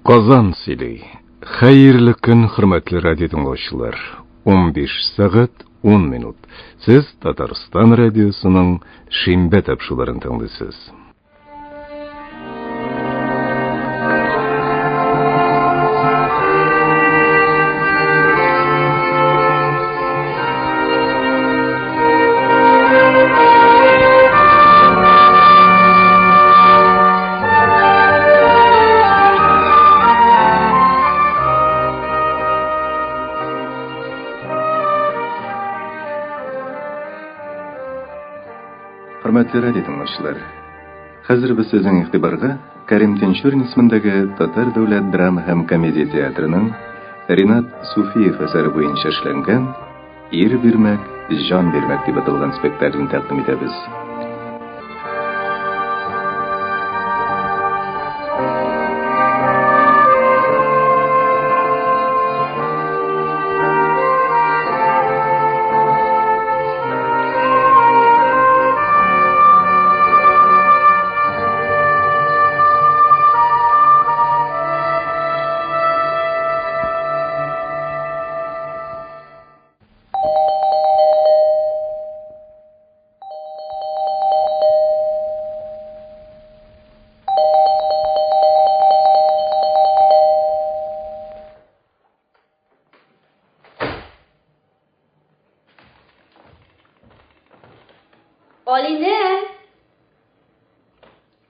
Казан сөйлей. Хайырлы күн, хөрмәтле радио тыңлаучылар. 15 сәгать 10 минут. Сез Татарстан радиосының шимбә тапшыруларын тыңлыйсыз. Hürmetli radyo dinləyicilər, Хәзер без сезнең игътибарга Кәрим Тинчурин исемендәге Татар дәүләт драма һәм комедия театрының Ринат Суфиев әсәре буенча эшләнгән «Ир бирмәк, җан бирмәк» дип аталган спектакльне тәкъдим итәбез.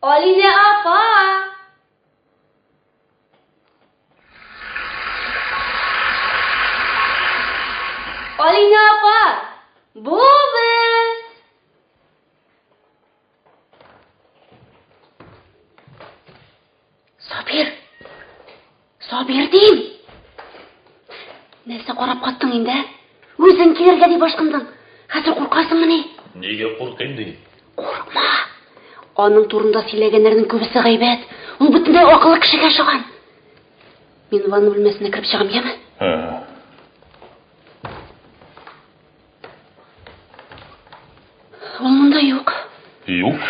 Aline apa? Aline apa? Bu biz. Sabir deyim. Нәрсе қарап қаттың енді? Өзің келерге деп ашқындың. Қазір қорқасың міне? Неге қорқайым дей? Қорқма. Аның турында сөйлегендердің көбісі ғайбат. Ол бүтіндей ақылы кішіге шыған. Мен ванна бөлмесіне кіріп шығам, еме? Ол мұнда жоқ. Жоқ?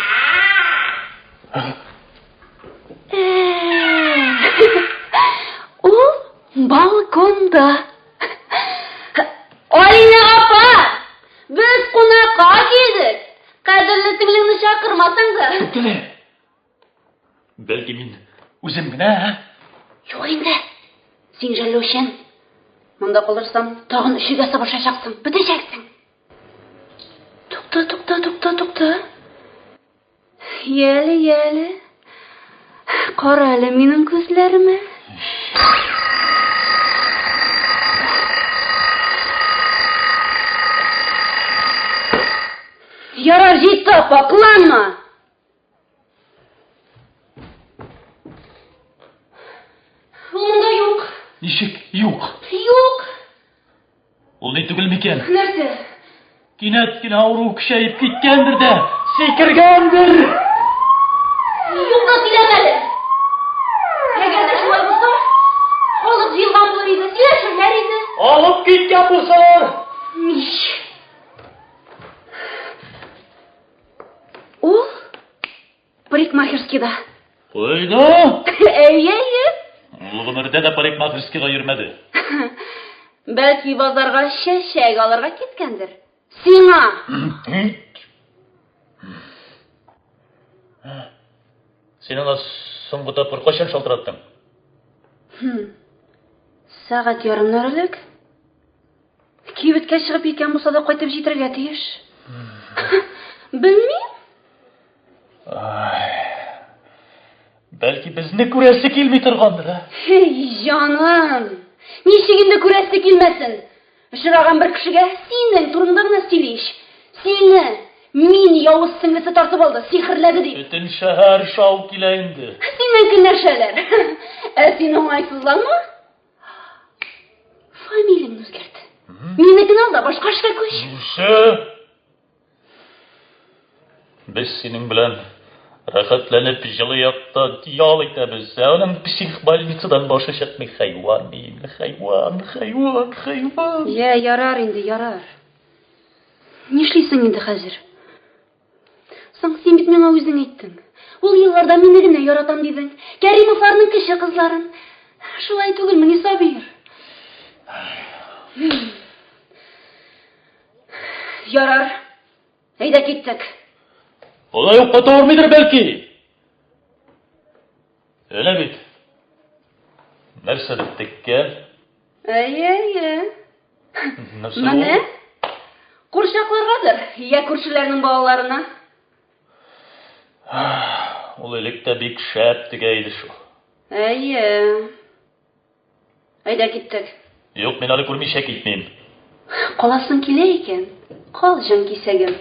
Ол балконда. Алина апа, біз қонаққа келдік. Қадірлі сіңліңді шақырмасаңдар. Көптеле. Бәлки мен өзім гінә, Жоқ енді. Сен жәлеушен. Мұнда қалырсам, тағын үшіге сабыр шашақсың, бітіршексің. Тоқта. Елі. Қара әлі менің көзлеріме. Ярар жетті апа, қыланма. Мұнда жоқ. нешек, жоқ. Жоқ. Ол не түгіл мекен? Нәрсе? Кинәт кенә ауру күшәйіп кеткендір де, секіргендір. Жоқ та сөйлем әлі. Егер де шулай болса, халық жиылған болар еді, сөйлешіңдер еді. Алып кеткен болсалар. Миш. Ол парикмахерскийда. Қойда? Әйе. Ол ғұмырда да парикмахерскийға жүрмеді. Бәлки базарға шәшәк алырға кеткендір. Сиңа. Сен ана соңғы тапқыр қашан шалтыраттың? Сағат ярымнан элек. Кибетке шығып екен болса да қайтып жетірге тиеш. Білмейм. Бәлки бізді көрәсі келмей тұрғандыр, а? Ей, жаным. Нешегінде көрәсі келмәсін. Ұшыраған бір кішіге сенің турында ғына сөйлейш. Сені мен яуыз сіңлісі тартып алды, сихірләді дейді. Бүтін шәһәр шау келә енді. Сенен кім нәршәләр? Сен оңайсызланма? Фамилияң өзгерді. Менікін алда башқа ішке көш. Біз сенің білән рахатланып жылы яқта диял итәбез. Оның псих больницадан башы шықмай хайван деймін. Хайван. Ярар инде, ярар. Нишлисең инде хәзер? Соң сен бит миңа үзең әйттең. Ул елларда мине генә яратам дидең. Кәримовларның кеше кызларын. Шулай түгелме, Сабир? Ярар. Әйдә киттек. Олай ук тормыйдыр бәлки. Әле бит. Нәрсә дип теккән? Әйе. Нәрсә Менә. Курчакларгадыр, я күршеләрнең балаларына. Ул электә бик шәп тегәйде шул. Әйе. Әйдә киттек. Юк, мин аны күрмичә китмим. Каласың килә икән. Кал, җан кисәгем.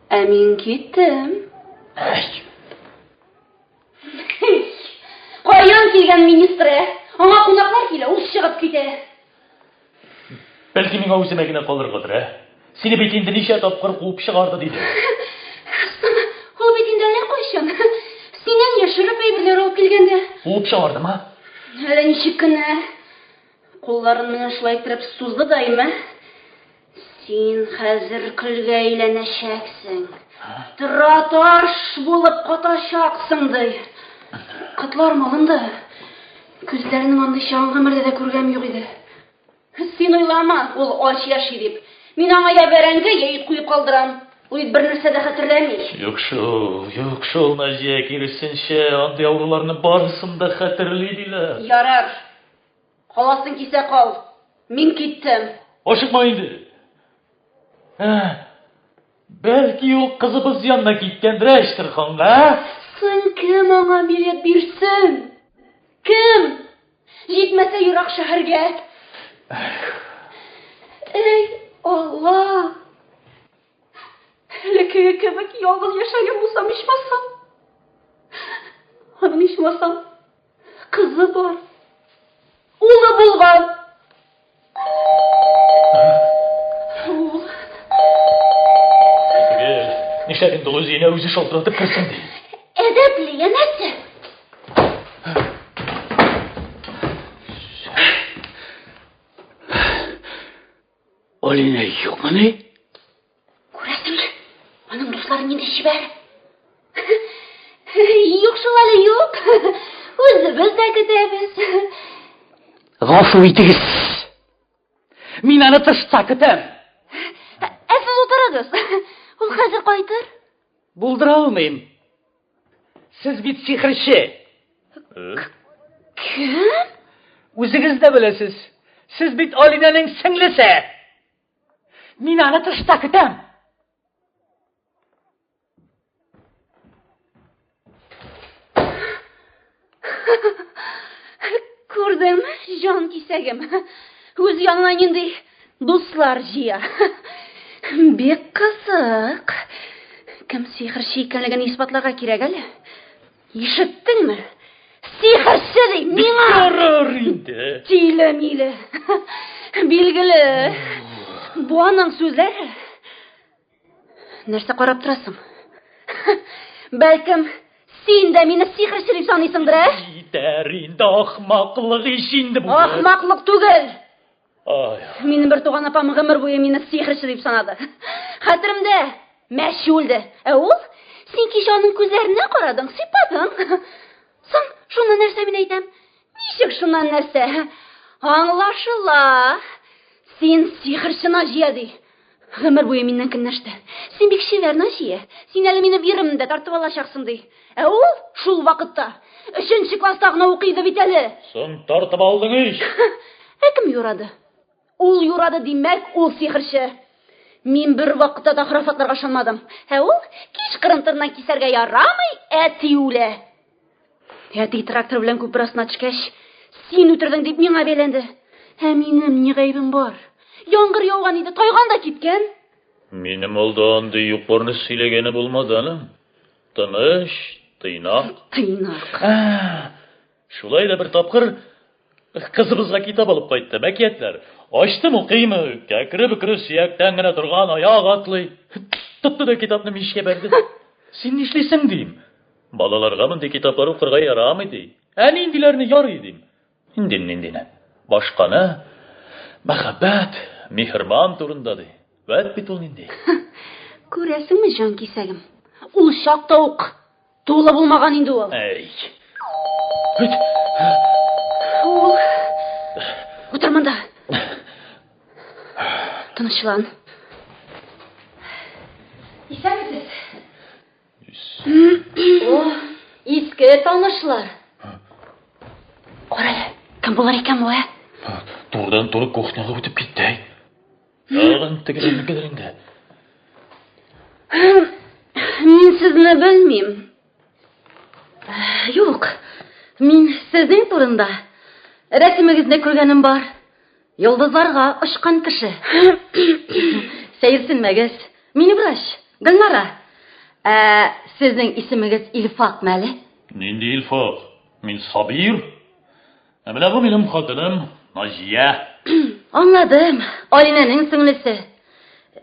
Ә мин киттем. Каян килгән министры? Аңа кунаклар килә, ул чыгып китә. Бәлки миңа үземә генә калыргадыр, Сине бит инде ничә тапкыр куып чыгарды диде. Ул бит инде әллә кайчан. Синнән яшереп әйберләр алып килгәндә. Куып чыгардымы? Әллә ничек кенә. Кулларын менә шулай итеп сузды даймы? Син хәзер көлгә әйләнәчәксең. Траташ булып катачаксың ди. Кытлар малында. Күзләренең андый чагын гомердә дә күргәм юк иде. Син уйлама, ул ач яши дип. Мин аңа я бәрәңге, я ит куеп калдырам. Ул ит бер нәрсә дә хәтерләми. Юк шул, Назия, киресенчә, андый авыруларны барысын да хәтерли диләр. Ярар. Каласың кисә кал. Мин киттем. Ашыкма инде. Бәлки ул кызыбыз янына киткәндер, Әштәрханга? Соң кем аңа билет бирсен? Кем? Җитмәсә ерак шәһәргә. Эй, Алла! Лекеге кебек ялгыз яшәгән булсам ичмасам. Аның ичмасам кызы бар. Улы булган. Ул. Нишләп инде ул үзенә үзе шалтыратып керсен ди? Әдәпле янәсе. Алина юкмыни? Күрәсеңме? Аның дуслары нинди чибәр. Юк шул әле юк. Үзебез дә көтәбез. Гафу итегез. Мин аны тышта көтәм. Сез утырыгыз. Ул хәзер кайтыр. Булдыра алмыйм. Сез бит сихерче. Кем? Үзегез дә беләсез. Сез бит Алинаның сеңлесе. Мин аны тышта көтәм. Күрдем, җан кисәгем. Үз янына нинди дуслар җыя. Бик кызык. Кем сихерче икәнлеген исбатларга кирәк әле. Ишеттеңме? Сихерче ди, миңа. Ярар инде. Тиле-миле. Билгеле. Бу аның сүзләре. Нәрсә карап торасың? Бәлкем, син дә мине сихерче дип саныйсыңдыр, Итәр инде ахмаклык иш инде бу. Ахмаклык түгел. Ай. Минем бер туган апам гомер буе мине сихерче дип санады. Хәтеремдә, мәче үлде. Ә ул, син кичә аның күзләренә карадың, сыйпадың. Соң, шуннан нәрсә мин әйтәм? Ничек шуннан нәрсә? Аңлашыла. Син сихерче Наҗия ди. Гомер буе миннән көнләште. Син бик шивәр Наҗия. Син әле мине биремдә тартып алачаксың ди. Ә ул шул вакытта 3нче класста гына укыйды бит әле. Соң тартып алдың ич. Кем юрады? Ул юрады димәк, ул сихерче. Мин бер вакытта да храфатларга ышанмадым. Ә ул кич кырынтырдан кисәргә ярамый, әти үлә. Әти трактор белән күпер астына төшкәч, син үтердең дип миңа бәйләнде. Ә минем ни гаебем бар? Яңгыр яуган иде, тайган да киткән. Минем алда андый юкбарны сөйләгәне булмады аның. Тыныч, тыйнак. Тыйнак. Шулай да бер тапкыр кызыбызга китап алып кайтты, мәкиятләр. Ачтым укыймы, кәкре-бөкре сөяктән генә торган аяк атлый. Тотты да китапны мичкә бәрде. Син нишлисең дим? Балаларга мондый китаплар укырга ярамый ди. Ә ниндиләрне ярый дим. Ниндине? Башканы, мәхәббәт, михерман турында ди. Вәт бит ул нинди. Күрәсеңме, җан кисәгем? Ул чакта ук тулы булмаган инде ул. Әй. Ул Тынычлан. Исәнмесез? О, иске танышлар. Кара, кем булар икән бу? Турыдан-туры кухняга үтеп китте. Тагын тегеләрне кедеринде. Мин сезне белмим. Юк, мин сезнең турында рәсемегезне күргәнем бар. Йолдызларга очкан кеше. Сәерсенмәгез. Мине врач, Гөлнара. Сезнең исемегез Илфак мәле? Нинди Илфак? Мин Сабир. Менә бу минем хатыным Назия. Аңладым. Алинәнең сеңлесе.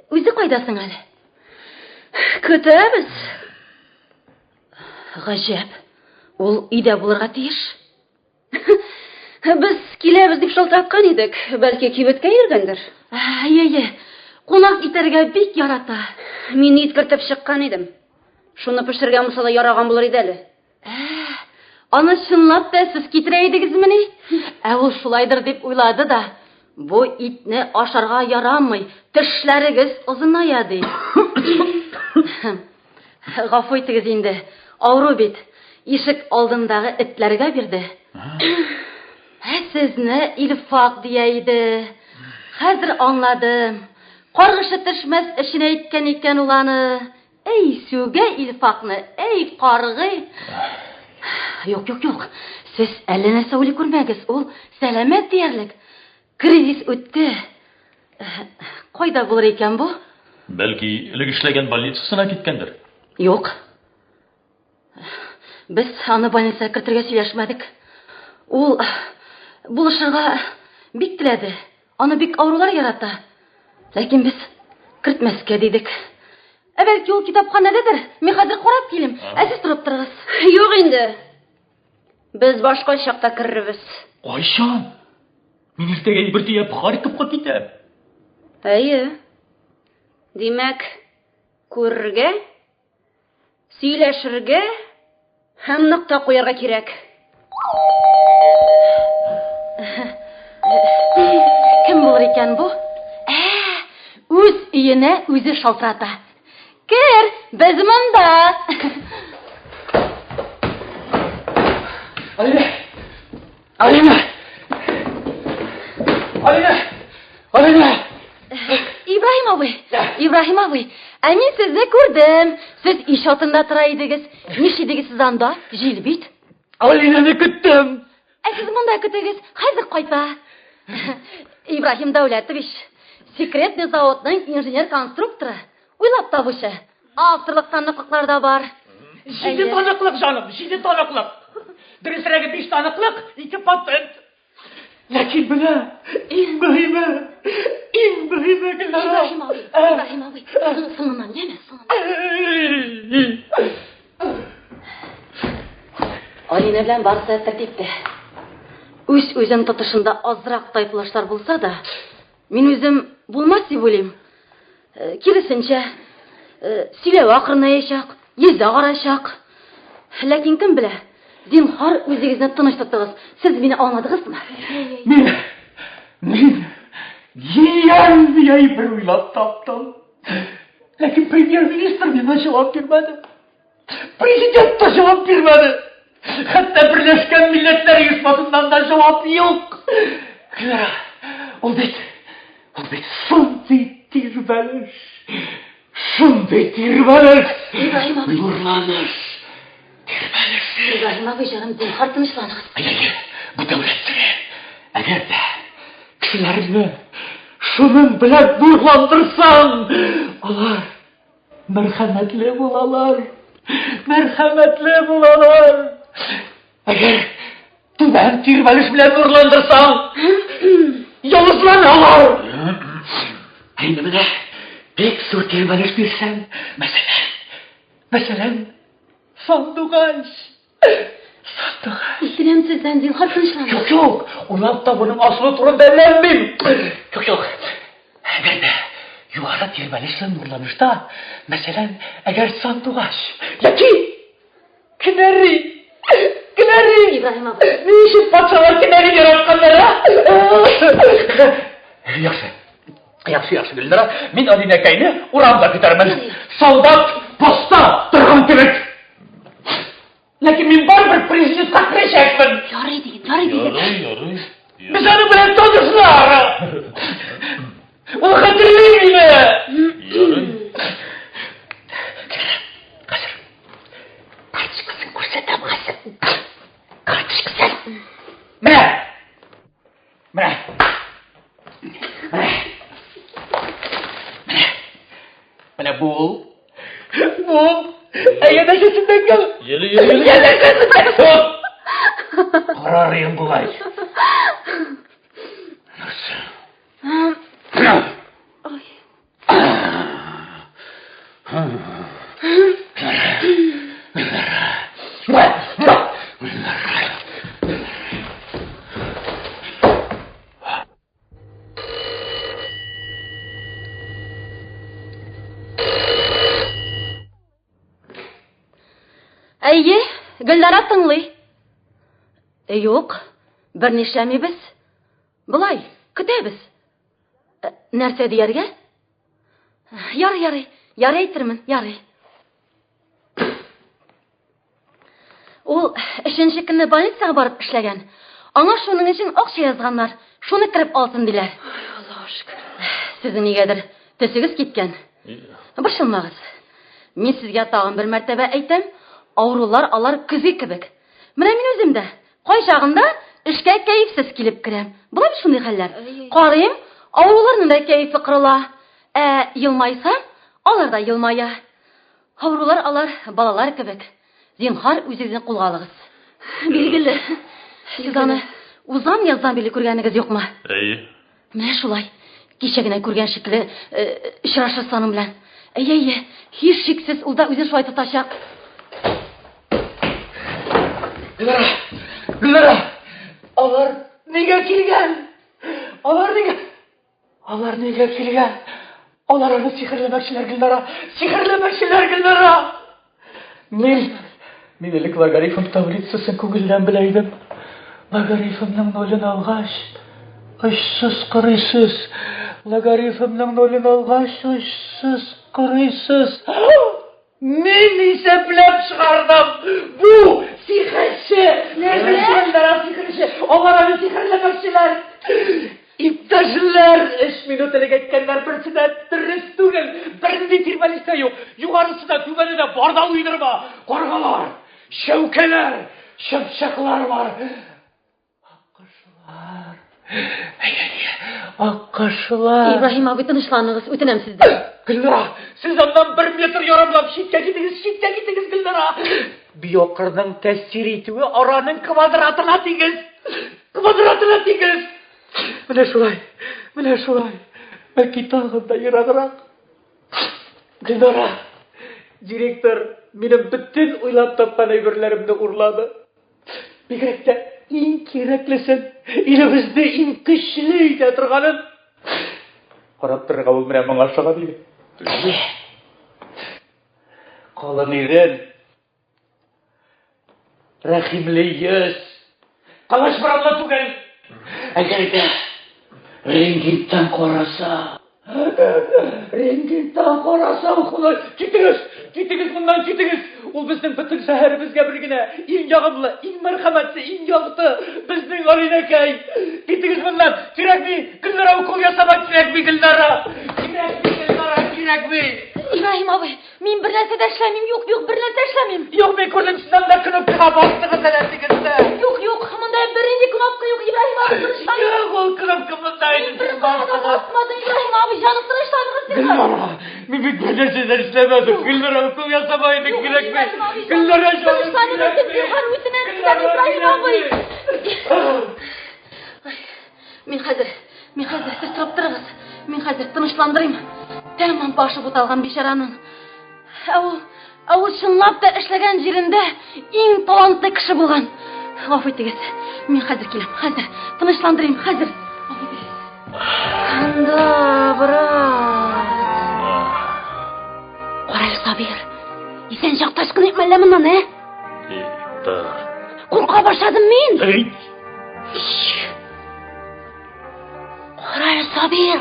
Үзе кайдасың әле? Көтәбез. Гаҗәп. Ул өйдә булырга тиеш. Без киләбез дип шалтыраткан идек. Бәлки кибеткә йөргәндер. Әйе. Кунак итәргә бик ярата. Мин ит кертеп чыккан идем. Шуны пешергән булса да яраган булыр иде әле. Аны чынлап та сез китерә идегезмени? Ул шулайдыр дип уйлады да. Бу итне ашарга ярамый. Тешләрегез озыная ди. Гафу итегез инде. Авыру бит. Ишек алдындагы этләргә бирде. Сезне Илфак дия иде. Хәзер аңладым. Каргышы төшмәс өчен әйткән икән ул аны. Эй, сүгә Илфакны, эй, каргый. Юк. Сез әллә нәрсә уйлый күрмәгез. Ул сәламәт диярлек. Кризис үтте. Кайда булыр икән бу? Бәлки элек эшләгән больницасына киткәндер. Юк. Без аны больницага кертергә сөйләшмәдек. Ул булышырга бик теләде. Аны бик авырулар ярата. Ләкин без кертмәскә дидек. Бәлки ул китапханәдәдер. Мин хәзер карап килим. Сез торып торыгыз. Юк инде. Без башка чакта керербез. Кайчан? Мин иртәгә бер тиеп Харьковка китәм. Әйе. Димәк, күрергә, сөйләшергә һәм нокта куярга кирәк. Кем булыр икән бу? Үз өенә үзе шалтырата. Кер, без монда. Алина! Ибраһим абый, мин сезне күрдем. Сез иш атында тора идегез. Нишидегез сез анда? Җил бит. Алинаны көттем. Сез монда көтегез. Хәзер кайта. Ибраһим Дәүләтович, секретный заводның инженер-конструкторы. Уйлап табучы. Авторлык таныклыклар да бар. 7 таныклык җаным, 7 таныклык. Дөресрәге 5 таныклык, 2 патент. Ләкин менә иң мөһиме Гөлнара. Ибраһим абый, соңыннан яме, соңыннан. Алина белән барысы тәртиптә. Үз-үзен тотышында азрак тайпылышлар булса да, мин үзем булмас дип уйлыйм. Киресенчә, сөйләү акырынаячак, йөзә карачак. Ләкин кем белә? Зинһар үзегезне тыныч тотыгыз. Сез мине аңладыгызмы? Мин Яй бер уйлап таптым. Ләкин премьер-министр миңа җавап бирмәде. Президент та җавап бирмәде. Хәтта Берләшкән Милләтләр Оешмасыннан да җавап юк. Ул бит шундый тирбәлеш. Нурланыш. Ибраһим абый җаным, зинһар тынычланыгыз. Әйе, бу дәүләттә. Әгәр дә кешеләрне шуның белән нурландырсаң, алар мәрхәмәтле булалар. Әгәр түбән тирбәлеш белән нурландырсаң, явызланалар. Әйе, менә бик зур тирбәлеш бирсәң, мәсәлән, Сандугач. Исенәм сездән, зинһар тынычланыгыз. Юк, уйлап табуның асылы турында белмим. Юк. Әгәр дә югары тирбәлеш белән нурланышта, мәсәлән, әгәр Сандугач яки Кенәри. Ибраһим абый. Ничек патшалар Кенәри яратканнар? Яхшы. Яхшы, Гөлнара. Мин Алинәкәйне урамда көтәрмен. Солдат поста торган кебек. Ләкин мин барыбер президентка керәчәкмен. Ярый диген. Ярый. Без аны белән танышлар. Ул хәтерлый мине. Ярый. Хәзер. Карточкасын күрсәтәм хәзер. Карточкасын. Менә. Менә бу. Әйдә шундый гал. Йөри. Карарым булай. Әйе, Гөлнара тыңлый. Юк, бернишәмибез. Булай, көтәбез. Нәрсә дияргә? Ярый, әйтермен, ярый. Ул 3нче көнне больницага барып эшләгән. Аңа шуның өчен акча язганнар. Шуны кирип алсын диләр. Аллаһу шөкер. Сезнең нигәдер төсегез киткән. Борчылмагыз. Мин сезгә тагын бер мәртәбә әйтәм, авырулар алар көзе кебек. Менә мин үзем дә кайчагында эшкә кәефсез килеп керәм. Булай шундый хәлләр. Карыйм, авыруларның да кәефе кырыла. Елмайсам, алар да елмая. Авырулар алар балалар кебек. Зинһар үзегезне кулга алыгыз. Билгеле. Сез аны узган яздан биле күргәнегез юкмы? Әйе. Менә шулай. Кичә генә күргән шикелле очрашыр саным белән. Әйе, һич шиксез ул да үзен шулай тотачак. Гөлнара, алар нигә килгән? Алар нигә килгән? Алар аны сихерләмәкчеләр, Гөлнара. Сихерләмәкчеләр, Гөлнара. Мин элек логарифм таблицасын күңелдән белә идем. Логарифмның нолын алгач, очсыз кырыйсыз. Логарифмның нолын алгач, очсыз кырыйсыз. Мин исәпләп чыгардым. Бу сихерче. Гөлнара сихерче. Алар аны сихерләмәкчеләр. İptaşlar 3 minut ele geçkenler birisine dürüst түгел. Birinde tirmeliste yok. Yukarısında tümenide bardal uydurma. Korgalar, şevkeler, şıpşaklar var. Akkaşlar. İbrahim abi tınışlanınız, ötünem sizden. Gülnara, siz ondan 1 metr yaramlap şitte gidiniz Gülnara. Biyokırның təsir etüğü oranın kvadratına digiz. Менә шулай. Бәлки тагын да ераграк. Гөлнара, директор минем бөтен уйлап тапкан әйберләремне урлады. Бигрәк тә иң кирәклесен, илебезне иң көчле итә торганын. Карап торырга ул менә моңа шага диде. Калын ирен. Рәхимле йөз. Калаш барамла түгел. Әгәр дә рентгендан караса, хулай, китегез моннан. Ул безнең бөтен шәһәребезгә бер генә иң ягымлы, иң мәрхәмәтле, иң якты безнең Алинәкәй. Китегез моннан. Кирәкми, Гөлнара укол ясамак кирәкми, Гөлнара. Кирәкми. İbrahim abi, min bir нәрсә дә эшләмим, юк, bir нәрсә эшләмим. Юк, мен күрдем сездән дә кнопкага бастыгыз әләтегездә. Юк, монда беренче кнопка юк, Ибраһим abi, тынычлан. Юк, ул кнопка монда инде. Басмады, Ибраһим abi, җаным тынычланыгыз сез. Гөлнара, мин бит бер нәрсә дә эшләмәдем. Гөлнара укол ясамайды, кирәкми. Гөлнара җаным. Ибраһим abi. Мин хәзер сез торып торыгыз. Мин хәзер тынычландырыйм. Тәмам башы буталган бичараның. Ул чынлап та эшләгән җирендә иң талантлы кеше булган. Гафу итегез. Мин хәзер киләм. Хәзер тынычландырыйм. Хәзер. Анда брат. Карай Сабир. Исән чакташкын итмәллә моннан, Курка башладым мин. Карай Сабир.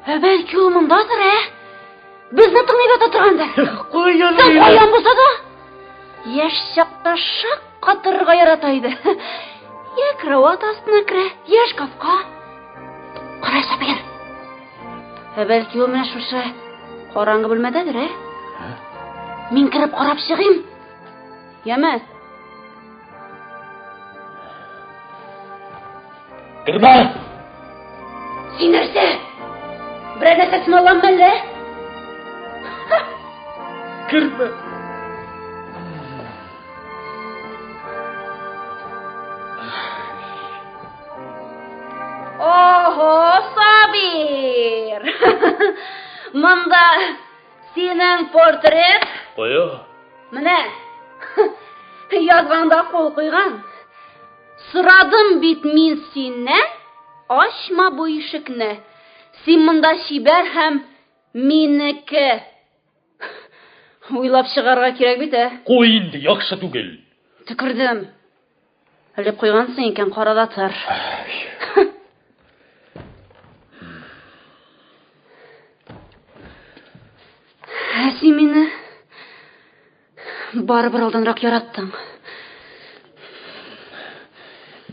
Бәлки ул мондадыр, Безне тыңлап ята торгандыр. Куян Сен каян булса да, яшь чакта шаккатырга ярата иде. Я кровать астына керә, я шкафка. Кара Сабир. Бәлки ул менә шушы караңгы бүлмәдәдер, Мин кереп карап чыгыйм. Яме? Кірма! Син нәрсә? Берәр нәрсә сымалганмы әллә? Кірма! Ого, Сабир! Монда синең портрет. Қойы? Менә, язганда кул куйган. Сорадым бит мин синнән, ачма бу ишекне. Син монда чибәр һәм минеке. Уйлап чыгарга кирәк бит, Қой инде, яхшы түгел. Төкердем. Элеп куйгансың икән, карада тор. Син мине барыбер алданрак яраттың.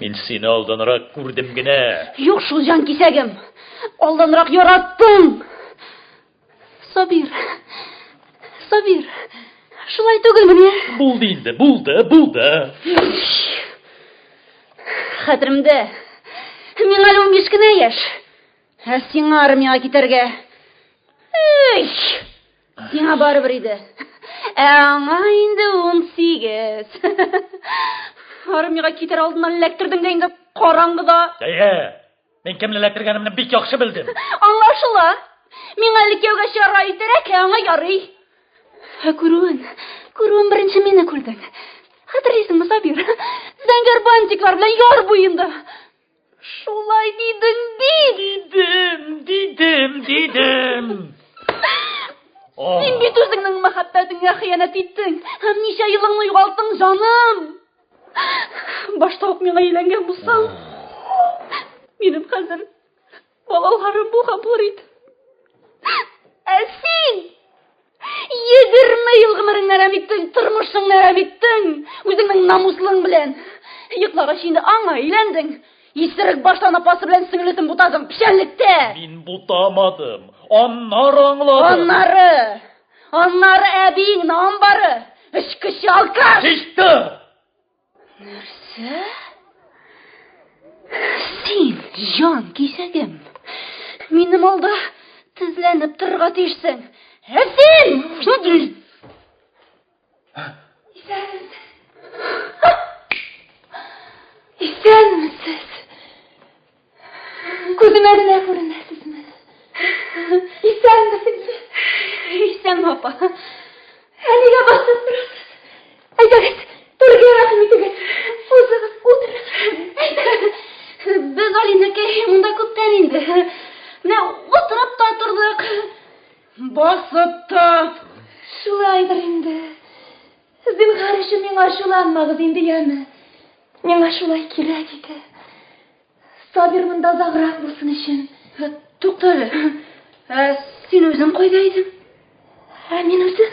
Мин сине алданрак күрдем генә. Юк шул җан кисәгем. Алданрак яраттың. Сабир. Сабир. Шулай түгелме? Булды инде, булды. Хәтеремдә. Мин әле 15 кенә яшь. Сиңа армиягә китәргә. Сиңа барыбер иде. Аңа инде 18. Армиягә китер алдыннан эләктердең дә инде караңгыда. Мен кемне эләктергәнемне бик яхшы белдем. Аңлашыла. Миңа әле кияүгә чыгарга итерәк, аңа ярый. Күрүен беренче мине күрдең. Хәтерлисеңме, Сабир? Зәңгәр бантиклар белән яр буенда. Шулай дидең бит. Дидем. Син бит үзеңнең мәхәббәтеңә хыянат иттең. Һәм ничә елыңны югалттың, җаным. Башта ук миңа өйләнгән булсаң, минем хәзер балаларым булганлар иде. Син 20 ел гомереңне әрәм иттең, тормышыңны әрәм иттең, үзеңнең намуслың белән. Йоклагач инде аңа өйләндең. Исерек баштан апасы белән сеңлетен бутадың печәнлектә. Мин бутамадым. Аннары аңладым. Аннары әбиңнең амбары. Эчкече алкаш. Иште! Нәрсә? Син, җан кисәгем. Минем алда тезләнеп торырга тиешсең. Син! Исәнмесез? Күземә генә күренәсезме? Исәнмесез? Исән, апа. Әлегә басып торасыз. Әйдәгез, түргә рәхим итегез. Үзегез утырыгыз. Без Алинәкәй монда күптән инде. Менә утырып та тордык. Басып та. Шулайдыр инде. Зинһар өчен миңа ачуланмагыз инде, яме. Миңа шулай кирәк иде. Сабир монда озаграк булсын өчен. Тукта әле. Син үзең кайда идең? Мин үзем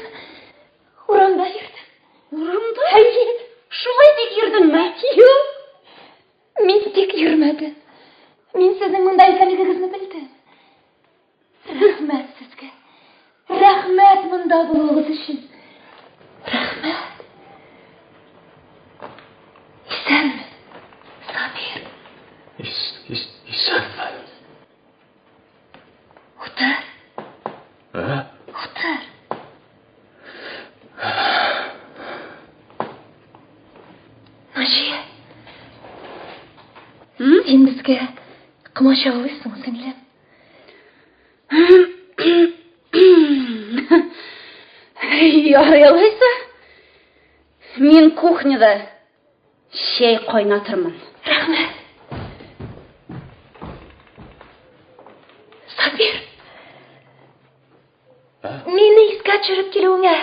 урамда йөрдем. Урамда? Шулай тик йөрдеңме? Юк. Мин тик йөрмәдем. Мин сезнең монда икәнлегегезне белдем. Рәхмәт сезгә. Рәхмәт монда булуыгыз өчен. Рәхмәт. Исәнме, Сабир? Исәнме? Утыр. Утыр. Наҗия. Син безгә комачаулыйсың, сеңлем. Ярый алайса, мин кухняда чәй кайнатырмын. Рәхмәт. Сабир. Мине искә төшереп килүеңә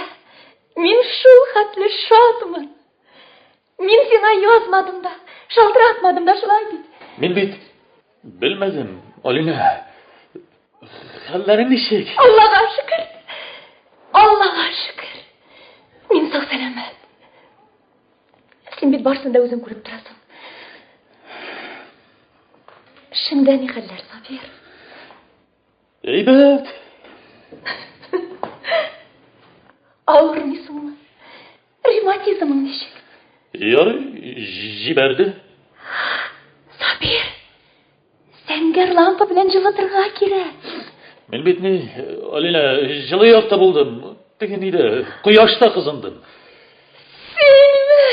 мин шул хәтле шатмын. Мин сиңа язмадым да, шалтыратмадым да, шулай бит. Мин бит белмәдем, Алина. Хәлләрең ничек? Аллаға шүкір. Аллаға шүкір. Мен сау сәлемет. Сен бит барсын да өзің көріп тұрасың. Шыңда не хәлләр, Сабир? Әйбәт. Ауырмысыңмы? Ревматизмың ничек? Ярый, җибәрде. Сабир, сәңгәр лампа белән җылытырга кирәк. Мин бит ни, Алина, җылы якта булдым. Теге ниде, кояшта кызындым. Синме?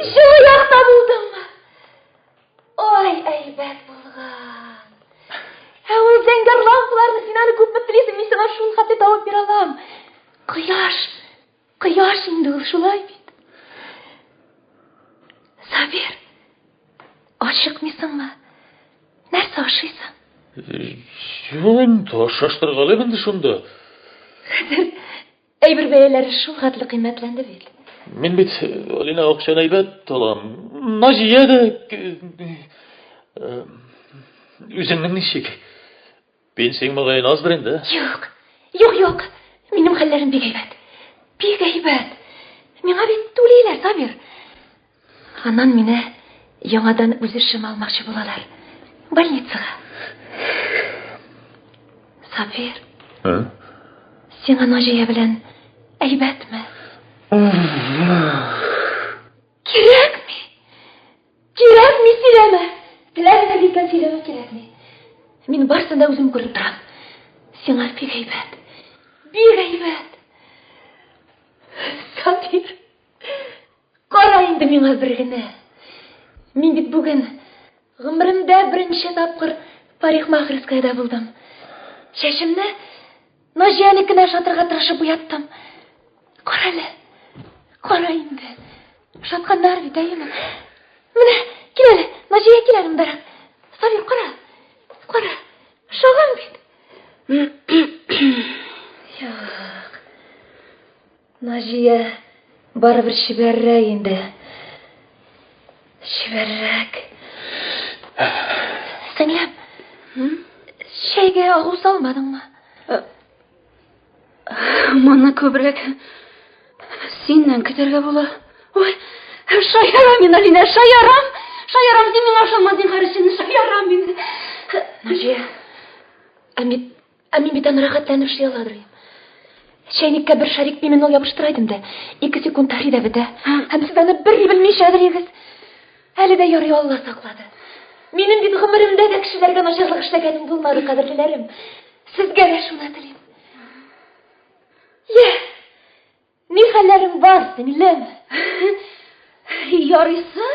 Җылы якта булдыңмы? Ой, әйбәт булган. Ул зәңгәр лампаларны син аны күпме телисең, мин сиңа шул хәтле табып бирә алам. Кояш инде ул шулай бит. Сабир, ашыкмыйсыңмы? Нәрсә ашыйсың? Юн, ташаштыргалым инде шунда. Хәзер әйбер бәяләре шул хәтле кыйммәтләнде бит. Мин бит Алина акчаны әйбәт алам. Наҗия дә үзеңнең ничек? Пенсияң мөгаен аздыр инде. Юк. Минем хәлләрем бик әйбәт. Бик әйбәт. Миңа бит түлиләр, Сабир. Аннан мине яңадан үз эшем алмакчы булалар. Больницага. Сабир. Сиңа Наҗия белән әйбәтме? Кирәкми? Кирәкми сөйләмә. Теләгеңә дигән сөйләмә кирәкми. Мин барсын да үзем күреп торам. Сиңа бик әйбәт. Бик әйбәт. Сабир. Кара инде миңа бер генә. Мин бит бүген гомеремдә беренче тапкыр парикмахерскайда булдым. Чәчемне Наҗияникенә шатырга тырышып уяттым. Кара инде. Шатканнар бит әйеме? Менә, кил әле, Наҗия кил әле мондарак. Сабир, кара. Шагам бит. Юк. Наҗия барыбер чибәррәк инде. Чибәррәк. Сеңлем, чәйгә агу салмадыңмы? Моны күбрәк синнән көтәргә була. Ой, шаярам мин, Алина, шаярам. Шаярам, син миңа ошамадың, зинһар өчен шаярам мин. Наҗия, мин бит аны рәхәтләнеп эшли аладыр. Чәйнеккә бер шарик пименол ябыштырайдым да, 2 секунд тарый да бетә. Һәм сез аны бер белмичәдер егез. Әле дә ярый, Алла саклады. Минем бит гомеремдә дә кешеләргә начарлык эшләгәнем булмады, кадерлеләрем. Сезгә дә шуны телим. Ни хәлләрең бар, сеңлем? Ярыйсы?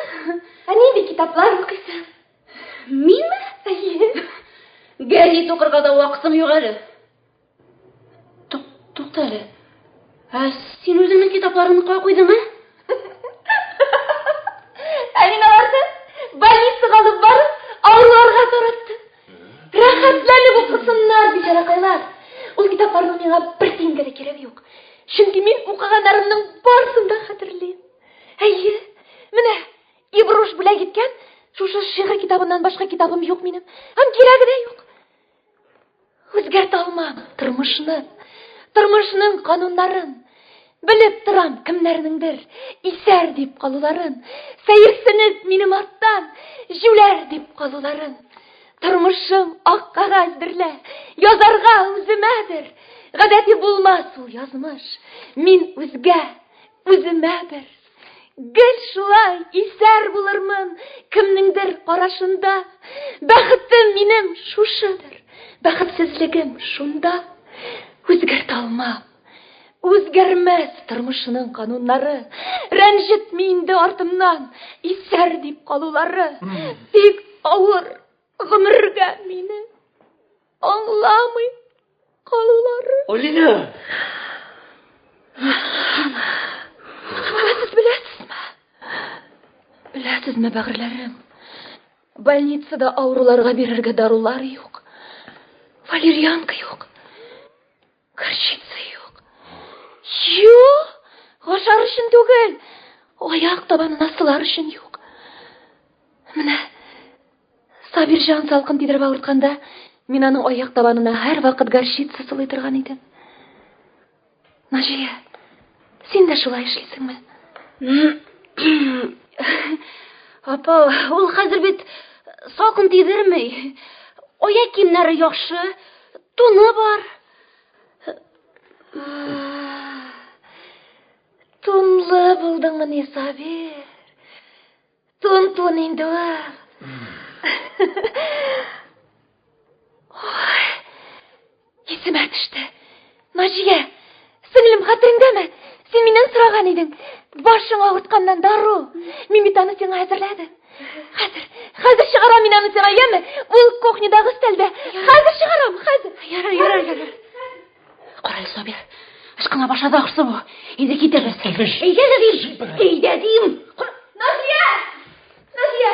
Нинди китаплар укыйсың? Минме? Гәзит укырга да вакытым юк әле. Тукта әле. Син үзеңнең китапларыңны кая куйдың, Мин аларны больницага алып барып, авыруларга тараттым. Рәхәтләнеп укысыннар, бичаракайлар. Ул китапларның миңа бер тиенгә дә кирәге юк. Чөнки мин укыганнарымның барысын да хәтерлим. Менә Ибруш белән киткән шушы шигырь китабыннан башка китабым юк минем. Һәм кирәге дә юк. Үзгәртә алмам тормышның кануннарын. Белеп торам кемнәрнеңдер исәр дип калуларын, сәерсенеп минем арттан җүләр дип калуларын. Тормышым ак кәгазьдерлә, язарга үземәдер. Гадәти булмас ул язмыш. Мин үземәдер. Гел шулай исәр булырмын кемнеңдер карашында. Бәхетем минем шушыдыр. Бәхетсезлегем шунда. Үзгәртә алмам. Үзгәрмәс тормышның кануннары. Рәнҗетми инде артымнан исәр дип калулары. Бик авыр гомергә мине аңламый калулары. Алина! Беләсезме, бәгырьләрем? Больницада авыруларга бирергә дарулар юк. Валерьянка юк. Горчица юк. Ашар өчен түгел. Аяк табанына сылар өчен юк. Менә Сабирҗан салкын тидереп авыртканда, Мин аның аяк табанына һәр вакыт горчица сылый торган идем. Наҗия, син дә шулай эшлисеңме? Апа, ул хәзер бит салкын тидерми. Аяк киемнәре яхшы, туны бар. Тунлы булдыңмы, Сабир? Тун инде ул. Есемә төште. Наҗия, сеңлем, хәтереңдәме? Син миннән сораган идең. Башың авыртканнан дару. Мин бит аны сиңа әзерләдем. Хәзер чыгарам мин аны сиңа, яме? Ул кухнядагы стелдә. Хәзер чыгарам, хәзер. Ярар. Карай, Сабир. Ышкына башлады ахрысы бу. Инде китәбез. Әйдә дим. Наҗия!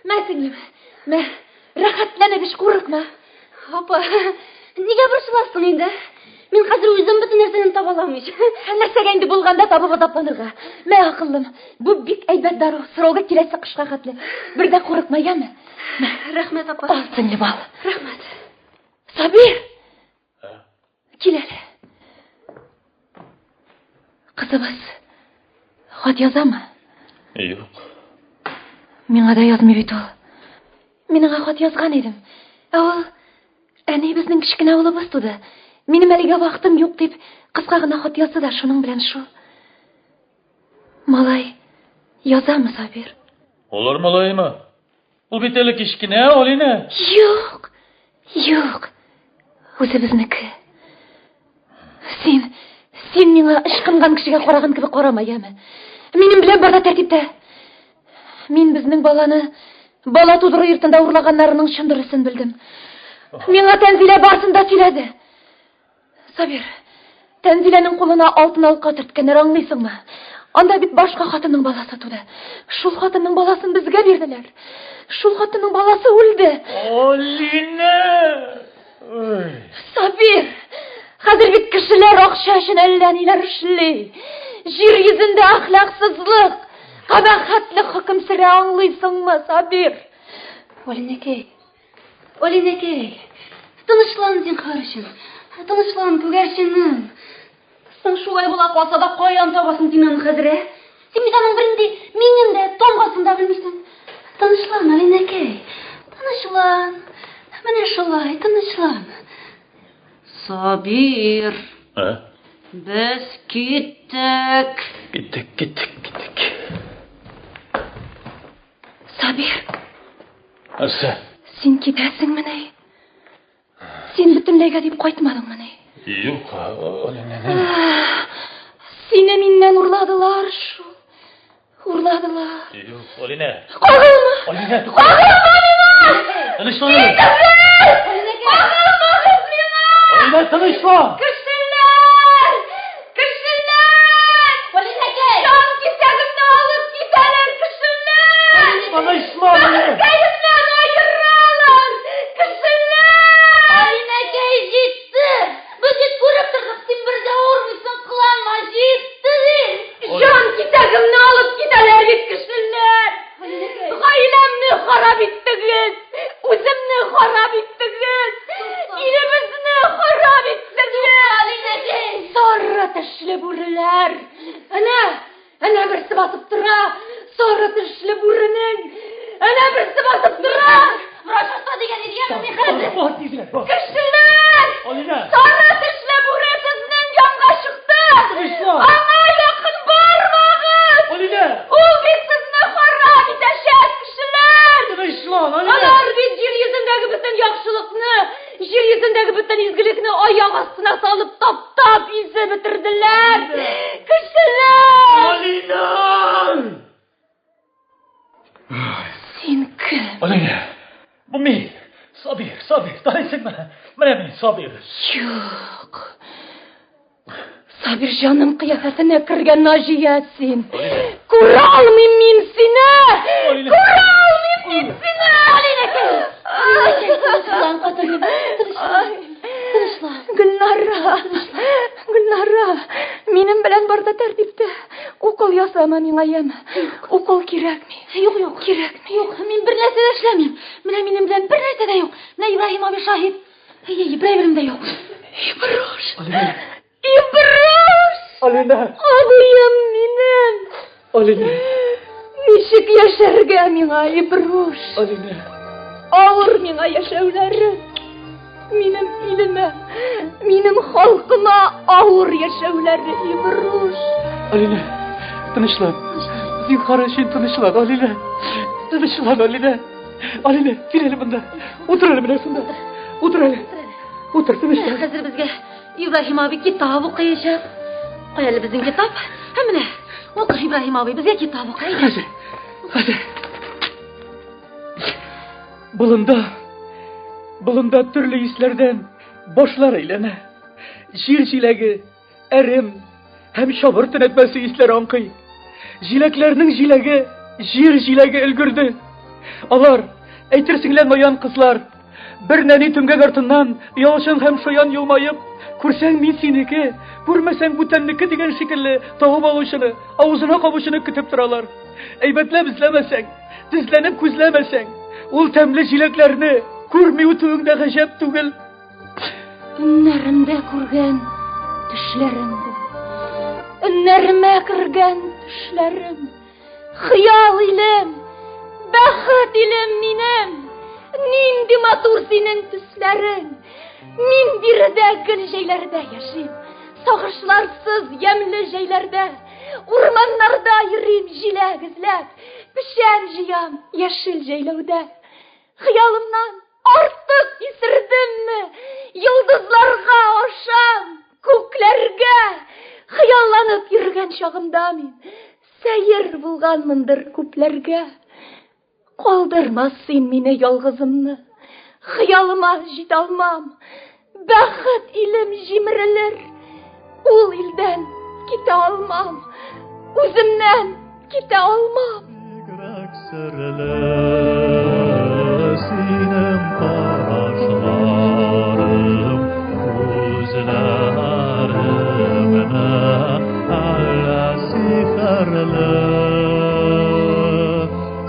Мә сеңлем. Мә, рәхәтләнеп эш курыкма. Апа, нигә борчыласың инде? Мин хәзер үзем бөтен нәрсәне таба алмыйм. Нәрсәгә инде булганда табып адапланырга. Мә, акыллым, бу бик әйбәт дару. Сорауга киләсе кышка хәтле. Бер дә курыкма, яме? Рәхмәт, апа. Ал, сеңлем, ал. Рәхмәт. Сабир! Кил әле. Кызыбыз хат язамы? Юк. Миңа да язмый бит ул. Мин аңа хат язган идем. Ә ул әни безнең кечкенә улыбыз туды. Минем әлегә вакытым юк дип, кыска гына хат язды да шуның белән шул. Малай язамы, Сабир? Olur малайма. Ул бит әле кичкенә, Алина. Юк. Үзебезнеке. Син миңа ышкынган кешегә караган кебек карама, яме? Минем белән барда тәртиптә. Мин безнең баланы бала тудыру йортында урлаганнарының чын дөресен белдем. Миңа Тәнзилә барсын да сөйләде. Сабир, Тәнзиләнең кулына алтын алка төрткәннәр, аңлыйсыңмы? Анда бит башка хатынның баласы туды. Шул хатынның баласын безгә бирделәр. Шул хатынның баласы үлде. Алина! Сабир, хәзер бит кешеләр акча өчен әллә ниләр эшли. Җир йөзендә әхлаксызлык, кабахәтле хөкем сөрә, аңлыйсыңмы, Сабир? Алинәкәй. Тынычлан зинһар өчен. Тынычлан, күгәрченем. Соң шулай була калса да каян табасың син аны хәзер? Син бит аның беренде минем дә тамгасын да белмисең. Тынычлан, Алинәкәй. Тынычлан. Менә шулай, тынычлан. Сабир. Без киттек. Киттек. Сабир, Аса. син китәсеңме? Син бөтенләйгә дип кайтмадыңмы? Юк, Алина. Сине миннән урладылар шул. Урладылар. Юк, Алина. Кагылма! Алина, Кагылма миңа! тынычлан. Алина, тынычлан! Кешеләр! Алинәкәй. Жан кисәгемне алып китәләр, кешеләр! Тынычлан! Кәефләр аералар! Кешеләр! Алинәкәй, җитте. Без бит күреп тордык, син бер дә урмыйсың, кыланма, җитте дим. Жан кисәгемне алып китәләр бит, кешеләр! Гаиләмне харап иттегез! Үземне харап иттегез! Илебезне харап иттегез! Алинәкәй. Сары тешле бүреләр! Әнә берсе басып тора! Сары тешле бүренең! Әнә берсе басып тора! Рашаста дигән идеяме мин хәзер? Бар, тизлек, бар. Кешеләр! Алина! Сары тешле бүре сезнең янга чыкты! Тынычлан! Аңа якын бармагыз! Алина! Ул бит сезне харап итәчәк, кешеләр! Тынычлан, Алина! Алар бит җир йөзендәге бөтен яхшылыкны, җир йөзендәге бөтен изгелекне аяк астына салып таптап изеп бетерделәр. Кешеләр! Алина! Син кем? Алина. Bu min. Sabir. Tanıysınmı? Менә мин, Sabir. Юк. Сабир җаным кыяфәтенә кергән Наҗия син. Күрә алмыйм мин сине! Күрә алмыйм мин сине! Алинәкәй! Тынычлан, катырым. Тынычлан. Гөлнара, минем белән барда тәртиптә. Укол ясама миңа, яме? Укол кирәкми. Юк. Кирәкми. Юк, мин бер нәрсә дә эшләмим. Менә минем белән бер нәрсә дә юк. Менә İbrahim abi şahit. İbrahim de yok. İbruş. Alina. İbruş. Alina. Ağlayım benim. Alina. Nişik yaşarga mina İbruş. Alina. Ağır mina yaşavları. Benim ilime, benim halkıma ağır yaşavları İbruş. Alina. Tınışlan. Zinhar için tınışlan Alina. Tınışlan Alina. Alina. Bir eliminde. Otur elimin üstünde. Otur hele. Otur tınışlan. Hazır bizge İbrahim abi kitabı okuyacak. Koyalı bizim kitap. Hem ne? Okur İbrahim abi bize kitabı okuyacak. Hadi. Hadi. Bulunda türlü hislerden boşlar eylene. Jilegi, erim, hem şabırtın etmesi hisler ankı. Jileklerinin jilegi, jilegi ülgürdü. Alar, eytirsinlen oyan kızlar. Bir neni tümge gartından, yalışın hem şoyan yılmayıp, kursen min siniki, kurmesen bu tenniki digen şekilli tağım alışını, ağzına kavuşunu kütüp duralar. Eybetle bizlemesen, dizlenip kuzlemesen, ul temli jileklerini, kurmi utuğunda geçep tugul. Ünlerimde kurgen düşlerim bu. Ünlerime kırgen düşlerim. Hıyal ilim, bahat ilim minem. Nindi matur senin tüslerin. Min bir de gül şeylerde yaşayım. Sağışlarsız yemli şeylerde. Ormanlarda yürüyüm jile gizlep. Pişen jiyam yeşil jeylevde. Hıyalımdan artık isirdim mi? Yıldızlarga oşam, köklerge. Hıyallanıp yürügen çağımda min. Seyir bulganmındır kuplerge. Kaldırmazsın mine yalgızımны. Hıyalıma jidalmam. Baht ilim jimrilir. Ul ilden kite almam. Üzümden kite almam. Yürek sırlı sinem kaşlarım, gözlerimde hala siferli.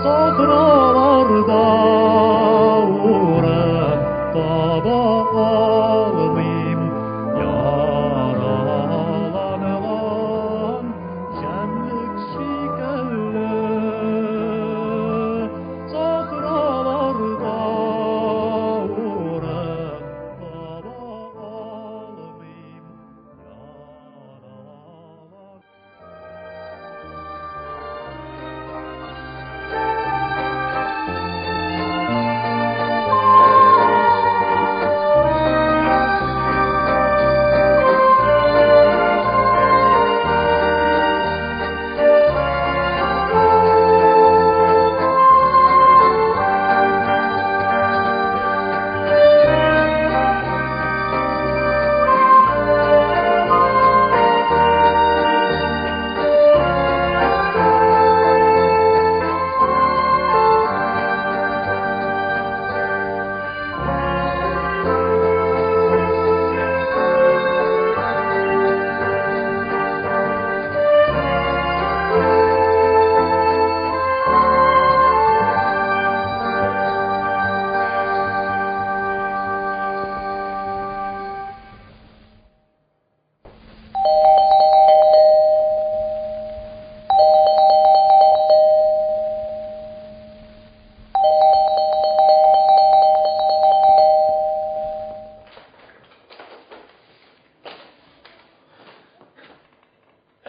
Sahralarda uğran taba almayım, yaralanılan şenlik şikelli. Sahralarda uğran taba almayım, yaralan.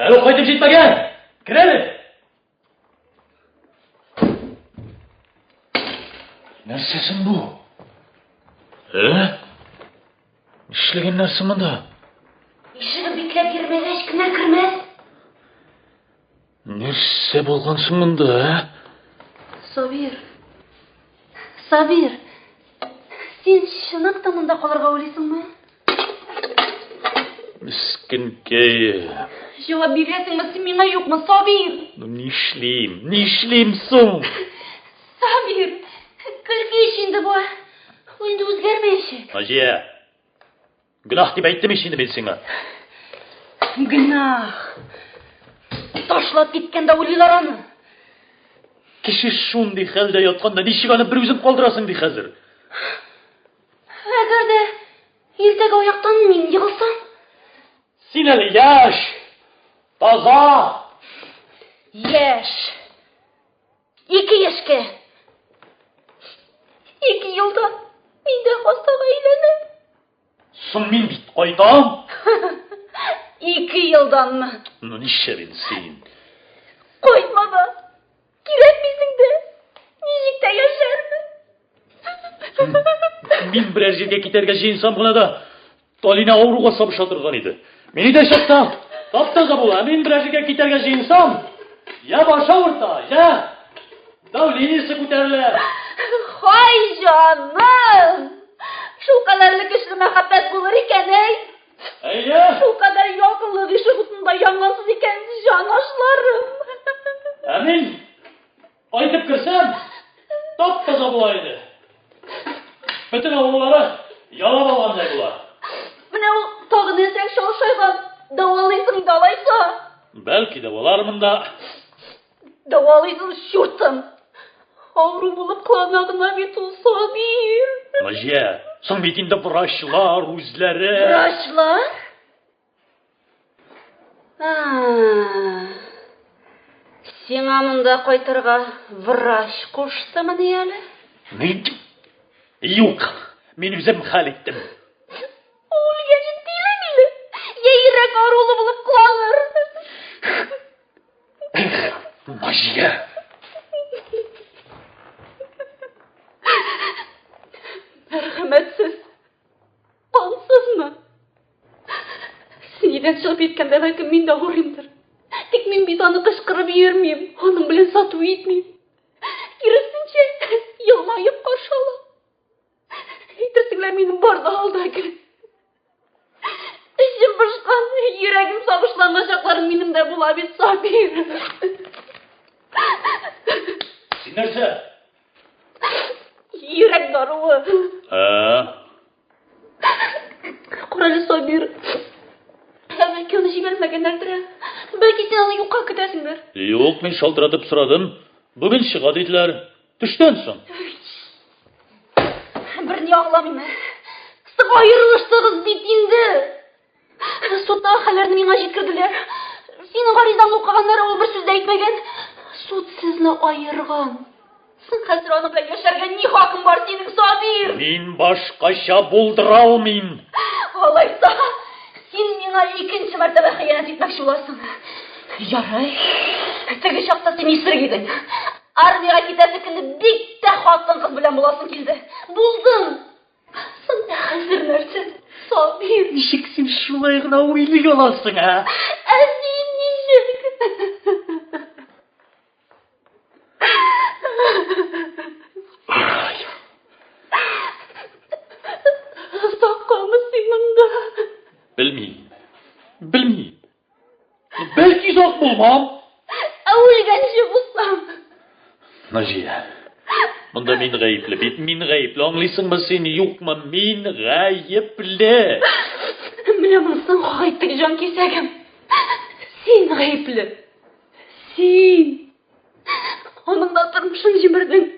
Әлі қайтып жетпеген! Кіреді! Нәрсесін бұл? Ішлеген нәрсі мұнда? Ишігі биклеп кірмеге ешкімдер кірмес. Нәрсе болғансың мұнда, Сабир, сен шынақта мұнда қаларға ойлайсың ма? Міскін кей. Жауап бересің ма, сен меңа жоқ ма, Сабир? Не ішлейм соң? Сабир, күлкі ішінді бұл. Ойынды өзгермейші. Ажия, гүнах деп айттым ішінді мен сеңа. Гүнах. Ташлап кеткенде ойлайлар аны. Кеше шундай хәлдә ятканда ничек аны бер үзем калдырасың ди хәзер? Әгәр дә иртәгә аяктан мин егылсам, Син әле яшь, таза. яшь. 2 яшькә. 2 елда мин дә хастага әйләнәм. Соң мин бит кайдам? 2 елданмы? Ну нишләбин син? Кайтма да. Кирәк безнең дә. Ничек тә яшәрбез. Мин берәр җиргә китәргә җыенсам гына да, Талина авыруга сабыша торган иде. Мине дә чакта, таптаза була. Мин берәр җиргә китәргә җыенсам, я баш авырта, я давлениесе күтәрелә. Хай җаным. Шул кадәрле көчле мәхәббәт булыр икән, әй. Әйе, Шул кадәр якынлык ише хутында янгансыз икән, җанашларым. ә мин кайтып керсәм, таптаза була иде. Бөтен авыллары ялап алгандай була. Менә ул тагы нәрсә шау-шайган. Давалыйсың да алайса. Бәлки дә булармын да. Давалыйсың шуртым. Авыру булып кылана гына бит ул Сабир. Мәҗә, соң бит инде врачлар үзләре. Врачлар? Сиңа монда кайтырга врач куштымы ни әле? Ник? Юк, мин үзем хәл иттем. Үлгән җитдиле мине. Я йөрәк авырулы булып кыланыр. Мәҗә. Мәрхәмәтсез. Кансызмы? Синедән чыгып киткәндә бәлкем мин дә авырыймдыр. Тик мин бит аны кычкырып йөрмим, аның белән сату итмим. Киресенчә, елмаеп каршы алам. Әйтерсеңләр минем бар да алда килеп. Эчем пошкан, йөрәгем сагышланган чакларым минем дә була бит, Сабир. Син нәрсә? Йөрәк даруы. Куралы Сабир. Бәлки аны җибәрмәгәннәрдер. Бәлки син аны юкка көтәсеңдер. Юк, мин шалтыратып сорадым. Бүген чыга диделәр. Төштән соң. Берни аңламыйм. Сез аерылыштыгыз бит инде. Судта хәлләрне миңа җиткерделәр. Синең гаризаңны укыганнар, ул бер сүз дә әйтмәгән. Суд сезне аерган. Хәзер аны белән яшәргә ни хакым бар синең, Сабир? Мин башкача булдыра алмыйм. Алайса, син миңа 2нче мәртәбә хыянәт итмәкче буласың. Ярый. Теге чакта син исерг идең. Армиягә китәсе көнне бик тә хатын-кыз белән буласың килде. Булдың. Соң хәзер нәрсә? Сабир. Ничек син шулай гына уйлый аласың, а? Ә син ничек? Саккамы син монда? Белмим. Бәлки сак булмам. Ә үлгәнче булсам? Наҗия. Монда мин гаепле бит, мин гаепле. Аңлыйсыңмы син, юкмы? Мин гаепле. Менә монсын кайтык җан кисәгем. Син гаепле. Син. Аның да тормышын җимердең.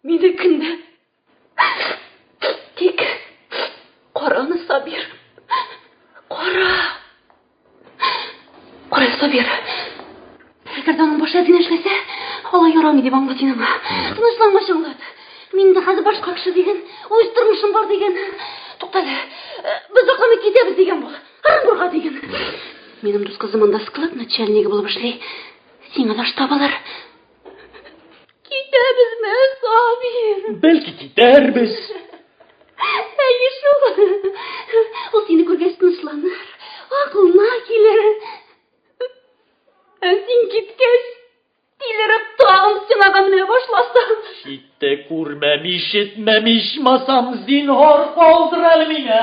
Минекендә. Тик караны, Сабир. Кара. Кара, Сабир. Әгәр дә аның башы әзгә эшләсә, алай ярамый дип аңлат инең. Тынычланма чыңлап. Мин дә хәзер башка кеше дигән, үз тормышым бар дигән. Туктале. Без акламый китәбез дигән бул. Оренбурга дигән. Минем дус кызым анда склад начальнигы булып эшли. Сиңа да штабалар. Китәбезме, Сабир? Бәлки китәрбез. Әйе шул. Ул сине күргәч тынычланыр. Акылына килер. Ә син киткәч, тилереп тагын стенага менә башласаң. Хитте күрмәмиш, ишетмәмиш масам, зинһар калдыр әле миңа.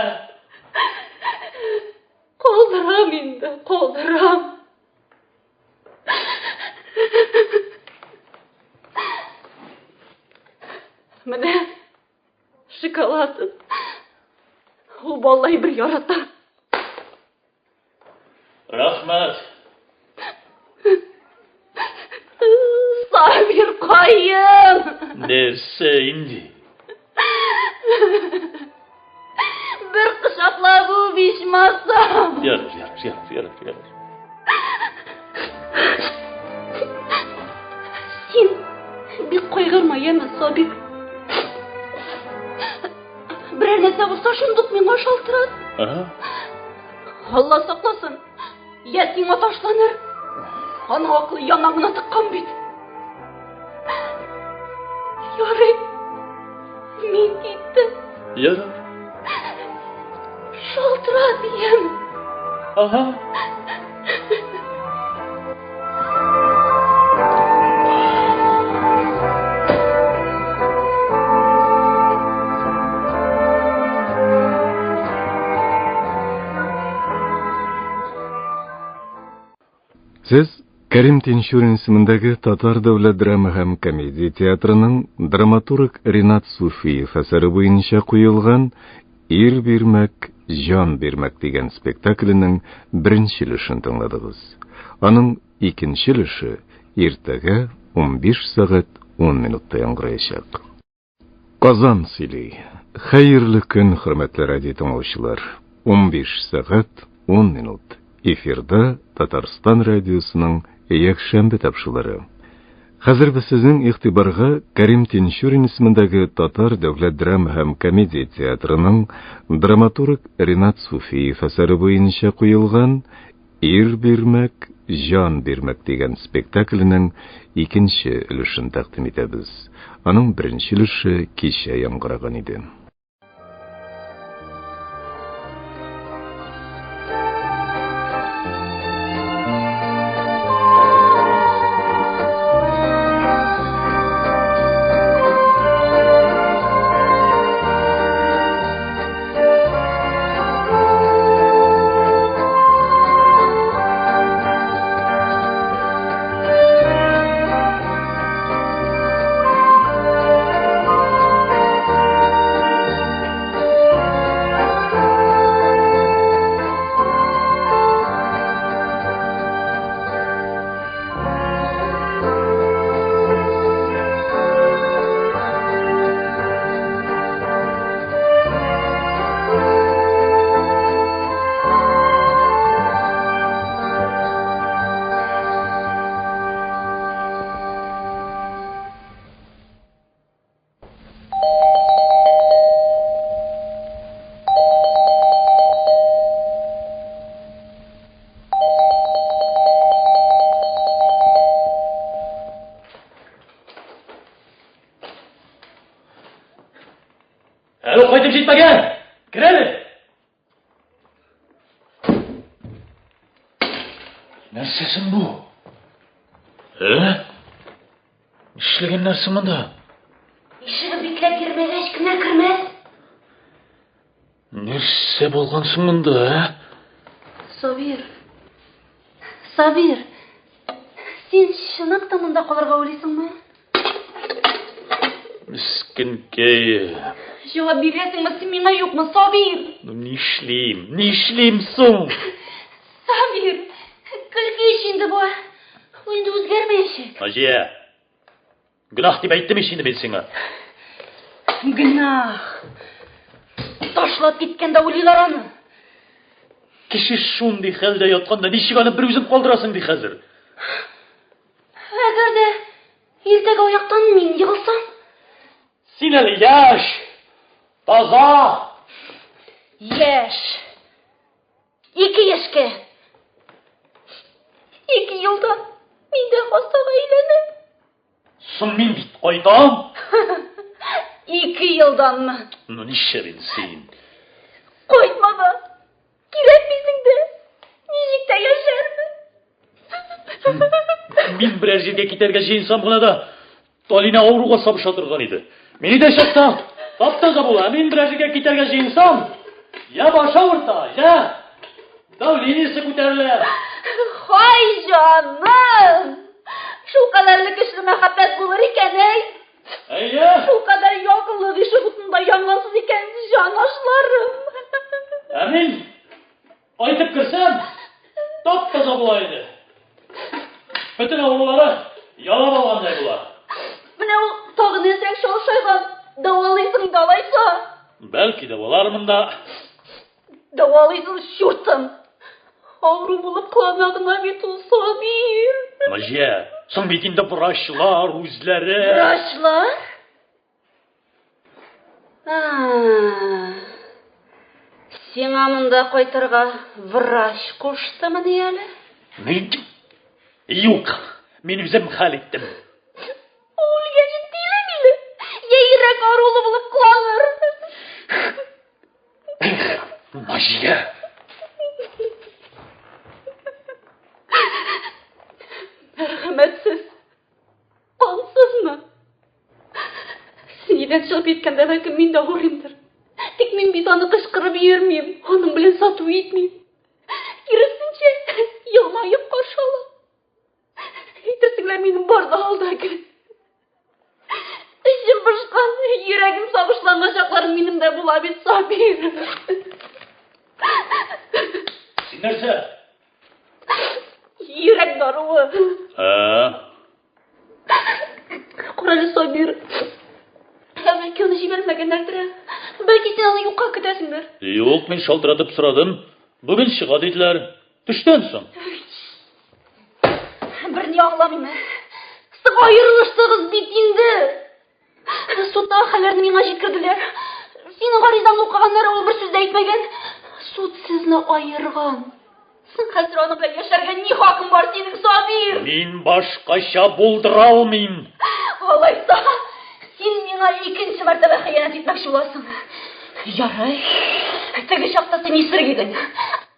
Калдырам инде, калдырам. Менә шоколадын. Ул балай бер ярата. Рәхмәт. Сабир кайым. Нәрсә инде? ишмасам. Ярар. Син бик кайгырма, яме, Сабир. Берәр нәрсә булса шундук миңа шалтырат. Алла сакласын. Я сиңа ташланыр. Аны аклы янагына тыккан бит. Ярый. Мин киттем. Ярар. Шалтырат, яме. Ага. Сез Кәрим Тинчурин исемендәге Татар дәүләт драма һәм комедия театрының драматург Ринат Суфиев әсәре буенча куелган «Ир бирмәк, җан бирмәк» дигән спектакленең беренче өлешен тыңладыгыз. Аның икенче өлеше иртәгә 15 сәгать 10 минутта яңгырыячак. Казан сөйли. Хәерле көн, хөрмәтле радио тыңлаучылар. 15 сәгать 10 минут. Эфирда Татарстан радиосының якшәмбе тапшырылары. Хәзер без сезнең игътибарга Кәрим Тинчурин исемендәге Татар дәүләт драма һәм комедия театрының драматург Ринат Суфиев әсәре буенча куелган «Ир бирмәк, җан бирмәк» дигән спектакленең икенче өлешен тәкъдим итәбез. Аның беренче өлеше кичә яңгыраган иде. Әлі қайтып жетпеген! Кірелі! Нәрсесің бұл? Ішлеген нәрсің мұнда? Ишігі бикләп кірмәгәч кенә кірмәс. Нәрсе болғансың мұнда, Сабир, син шынақтан мұнда қаларға ойлайсыңмы? Міскінкей. Жауап бересіңмі, сен миңа юкмы, Сабир? Нишлейм соң? Сабир, күлкі ішінді бұл. Енді өзгермейшік. Ажия, гүнах деп әйттім ішінді мен сеңа. Гүнах. Ташлап кеткенде ойлайлар аны. Кіші шундай хәлдә ятканда ничек аны бір үзім қалдырасың ди хәзер? Әгәр дә иртәгә аяктан мин егылсам? Син әле яшь, таза. Яшь. 2 яшькә. 2 елдан мин дә хастага әйләнәм. Соң мин бит кайтам. 2 елданмы? Ну нишләбин син? Кайтмама. Кирәк безнең дә. Ничек тә яшәрбез. Мин берәр җиргә китәргә җыенсам гына да, Талина авыруга сабыша торган иде. Мине дә чакта, таптаза була. Мин берәр җиргә китәргә җыенсам, я баш авырта, я. Давлениесе күтәрелә. Хай җаным. Шул кадәрле көчле мәхәббәт булыр икән, әй. Әйе. Шул кадәр якынлык ише бутында янгансыз икән, җанашларым. Ә мин айтып керсәм, таптаза була иде. Bütün avluları ялап алгандай була. Менә ул тагы нәрсәң шалшайган. Давалыйсың далайса. Бәлки дә булармын да. Давалайсың шуртым. Ауру болып қыланадыңа бет ул Сабир. Наҗия, соң бит инде врачлар үзләре. Врачлар? Сиңа монда кайтырга врач куштымы ди әле? Ник? Юк, мин үзем хәл иттем. Үлгә җитдиле биле. Я йөрәк арулы булып кыланыр. Наҗия. Мәрхәмәтсез. Ансызмы? Синедән чыгып киткәндә бәлкем мин дә авырыймдыр. Тик мин бит аны кычкырып йөрмим, аның белән сату итмим. Киресенчә, елмаеп каршы алам. Әйтерсеңләр минем бар да алда кебек. Эчем пошкан, йөрәгем сагышланган чакларым минем дә була бит, Сабир. Син нәрсә? Йөрәк даруы. Куралы Сабир. Бәлки аны җибәрмәгәннәрдер. Бәлки син аны юкка көтәсеңдер. Юк, мин шалтыратып сорадым. Бүген чыга диделәр. Төштән соң. Берни аңламыйм. Сез аерылыштыгыз бит инде. Судта хәлләрне миңа җиткерделәр. Синең гаризаңны укыганнар, ул бер сүз дә әйтмәгән. Суд сезне аерган. Син хәзер аны белән яшәргә ни хакың бар синең, Сабир? Мин башкача булдыра алмыйм. Алайса, син миңа икенче мәртәбә хыянат итмәкче буласың. Ярый. Теге чакта син исерек идең.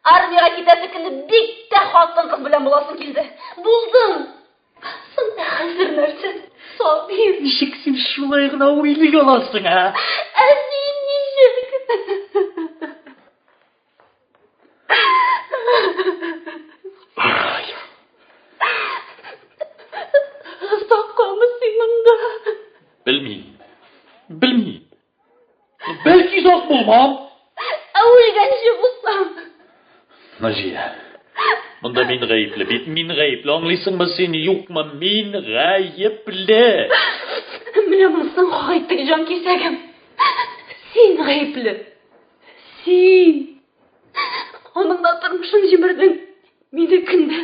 Армиягә китәсе көнне бик тә хатын-кыз белән буласың килде. Булдың. Син хәзер нәрсә? Сабир. Ничек син шулай гына уйлый аласың, а? Ә син ничек? Саккамы син монда? Белмим. Бәлки зак булмам. Үлгәнче булсам. Наҗия. Монда мин гаепле бит, мин гаепле. Аңлыйсыңмы син, юкмы? Мин гаепле. Менә монсын хайтык җан кисәгем. Син гаепле. Син. Аның да тормышын җимердең. Мине көндә.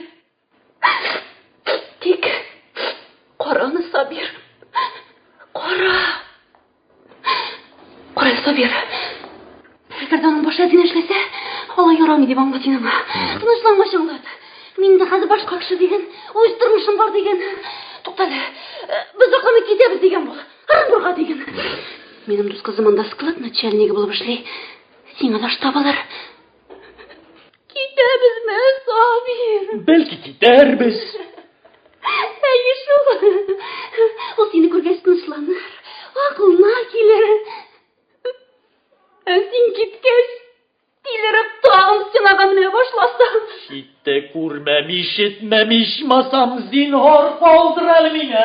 Тик караны, Сабир. Кара. Кара, Сабир. Әгәр дә аның башы әзин эшләсә, алай ярамый дип аңлат инең. Тынычланма чыңлат. Мин дә хәзер башка кеше дигән, үз тормышым бар дигән. Туктале. Без акламый китәбез дигән бул. Оренбурга дигән. Минем дус кызым анда склад начальнигы булып эшли. Сиңа да штабалар. Китәбезме, Сабир? Бәлки китәрбез. Әйе шул. Ул сине күргәч тынычланыр. Акылына килер. Ә син киткәч, тилереп тагын стенага менә башласаң. Китте күрмәмиш, ишетмәмиш масам, зинһар калдыр әле миңа.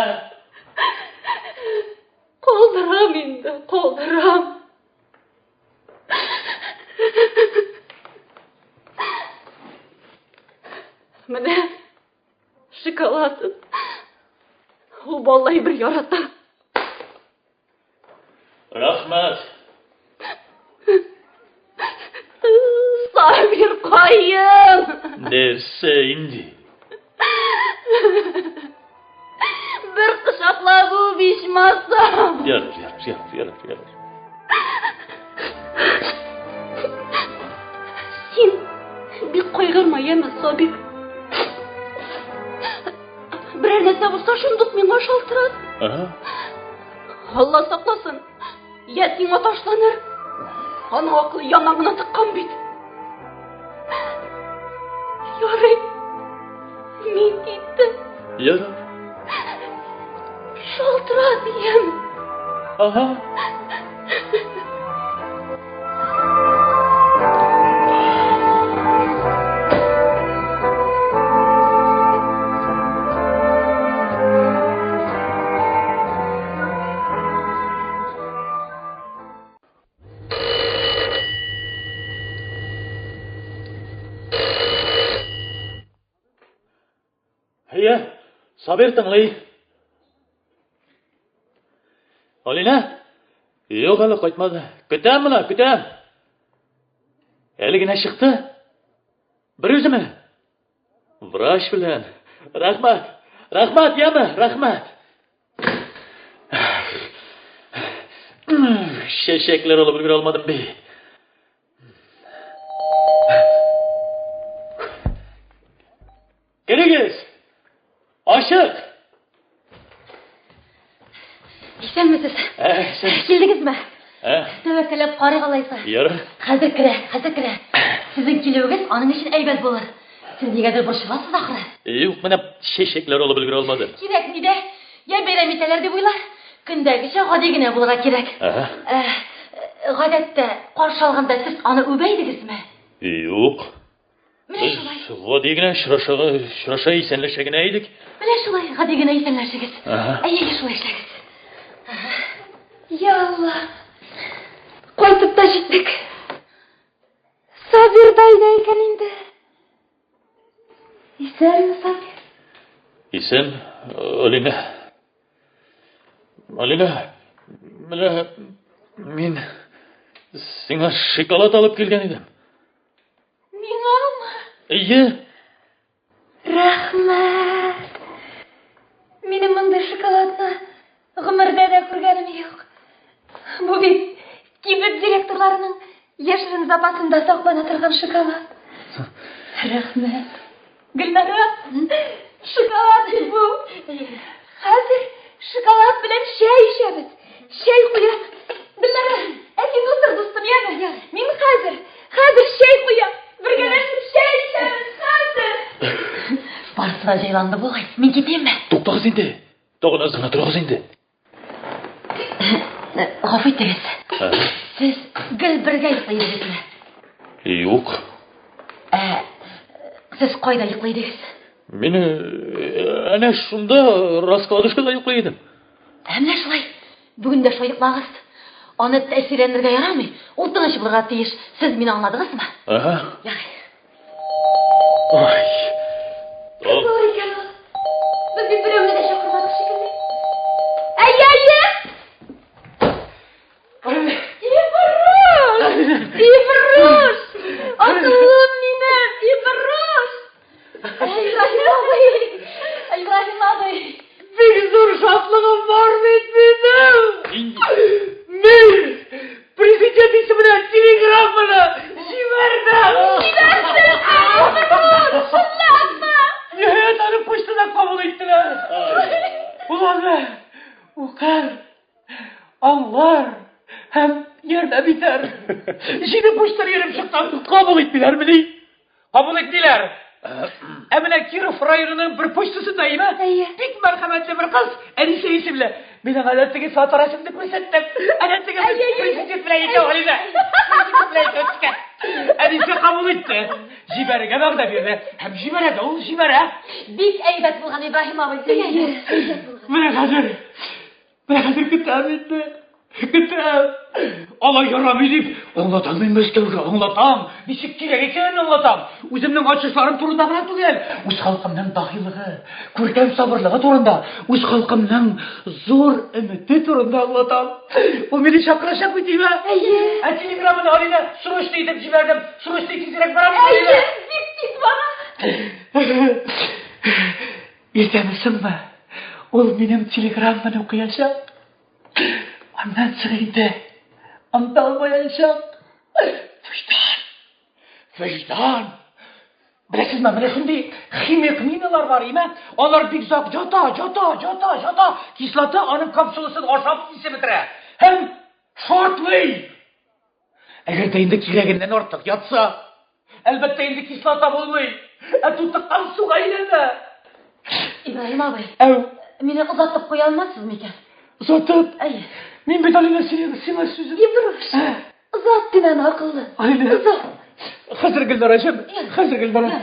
Калдырам инде, калдырам. Менә шоколадын. Ул балай бер ярата. Рәхмәт. Сабир кайым. Нәрсә инде? Бер кочаклап үбишмасам. Ярар. Син бик кайгырма, яме, Сабир. Берәр нәрсә булса шундук миңа шалтырат. Алла сакласын. Я сиңа ташланыр. Аның акылы янагына тыккан бит. Ярый. Мин киттем. Ярар. Шалтырат, яме. Ага. Сабир тыңлый. Алина? Юк әле кайтмады. Көтәм. Әле генә чыкты. Бер үземе? Врач белән. Рәхмәт. Рәхмәт, яме, рәхмәт. Чәчәкләр алып өлгерә алмадым бит. Келегез. Ашык. Исәнмесез? Сен. Килдегезме? Тәвәккәлләп карый алайса. Яры. Хәзер керә. Сезнең килүегез аның өчен әйбәт булыр. Сез нигәдер борчыласыз ахры. Юк, менә чәчәкләр алып өлгерә алмадым. Кирәк ни дә? Я бәйрәм итәләр дип уйлар. Көндәгечә гади генә булырга кирәк. Гадәттә каршы алганда сез аны үбәйдегезме? Юк. Менә шулай. Гади генә очраша исәнләшә генә идек. Менә шулай гади генә исәнләшегез. Әйе, шулай эшләгез. Я Алла. Кайтып та җиттек. Сабир дайда икән инде. Исәнме, Сабир? Исән, Алина. Менә мин сиңа шоколад алып килгән идем. Миңамы? Әйе. Рәхмәт. Минем мондай шоколадны гомердә дә күргәнем юк. Бу бит кибет директорларының яшерен запасында саклана торган шоколад. Рәхмәт. Гөлнара, шоколад бу. Хәзер шоколад белән чәй ичәбез. Чәй куям. Гөлнара, син утыр дустым, яме. Мин хәзер чәй куям. Бергәләшеп чәй ичәбез хәзер. Барысы да җайланды бугай. Мин китәмме? Туктагыз инде. Тагын азгына торыгыз инде. Гафу итегез. Сез гел бергә йоклыйсызмы? Юк. Сез кайда йоклыйсыз? Мин әнә шунда раскладушкада йоклый идем. Менә шулай. Бүген дә шулай йоклагыз. Аны тәэсирләндерергә ярамый. Ул тыныч булырга тиеш. Сез мине аңладыгызмы? Ярый. Ай. Ой, икән ул. Без бит берәүне дә чакырмадык шикелле. Әйе! Ибруш! Атылым минем, Ибруш! Ибрahim абый! Бик зур шатлыгым бар бит минем. Мин президент исеменә телеграмманы җибәрдем. Ниһаять аны почтадан кабул иттеләр. Ул аны укыр, аңлар һәм ярдәм итәр. Җиде почтар йөреп чыктым. Кабул итмиләрме ди? Кабул итмиләр. Менә Киров районының бер почтасында име? Бик мәрхәмәтле бер кыз, Әнисе исемле. Мин аңа теге фотографиясымны күрсәттем. Әнә теге президент белән икәү Алина. Әнисе кабул итте. Җибәрергә вәгъдә бирде. Һәм җибәрә дә ул җибәрә. Бик әйбәт булган Ибраһим абый. Менә хәзер көтәм инде. Көтәм. Алай ярамый дип, аңлатам мин Мәскәүгә, аңлатам. Ничек кирәк икәнен аңлатам. Үземнең ачышларым турында гына түгел. Үз халкымның даһилыгы, күркәм сабырлыгы турында, үз халкымның зур өмете турында аңлатам. Ул мине чакырачак бит име? Әйе. Телеграмманы Алина срочно итеп җибәрдем. Срочно тизрәк барам. Әйе, бик тиз бара. Иртәмесеңме? Ул минем телеграмманы укыячак. Аннан соң инде анда алмаячак. Вөҗдан. Беләсезме, менә шундый химик миналар бар име? Алар бик зак жата. Кислота аның капсуласын ашап кисеп бетерә. Һәм шартлый. Әгәр дә инде кирәгеннән артык ятса, әлбәттә инде кислота булмый. Тутыккан суга әйләнә. Ибраһим абый. Әү, Мине озатып куя алмассызмы икән? Озатып? Әйе. Мин бит Алина сиңа сүзем. Ибруш. Озат дигән акыллы. Алина. Озат. Хәзер Гөлнара җем. Хәзер Гөлнара.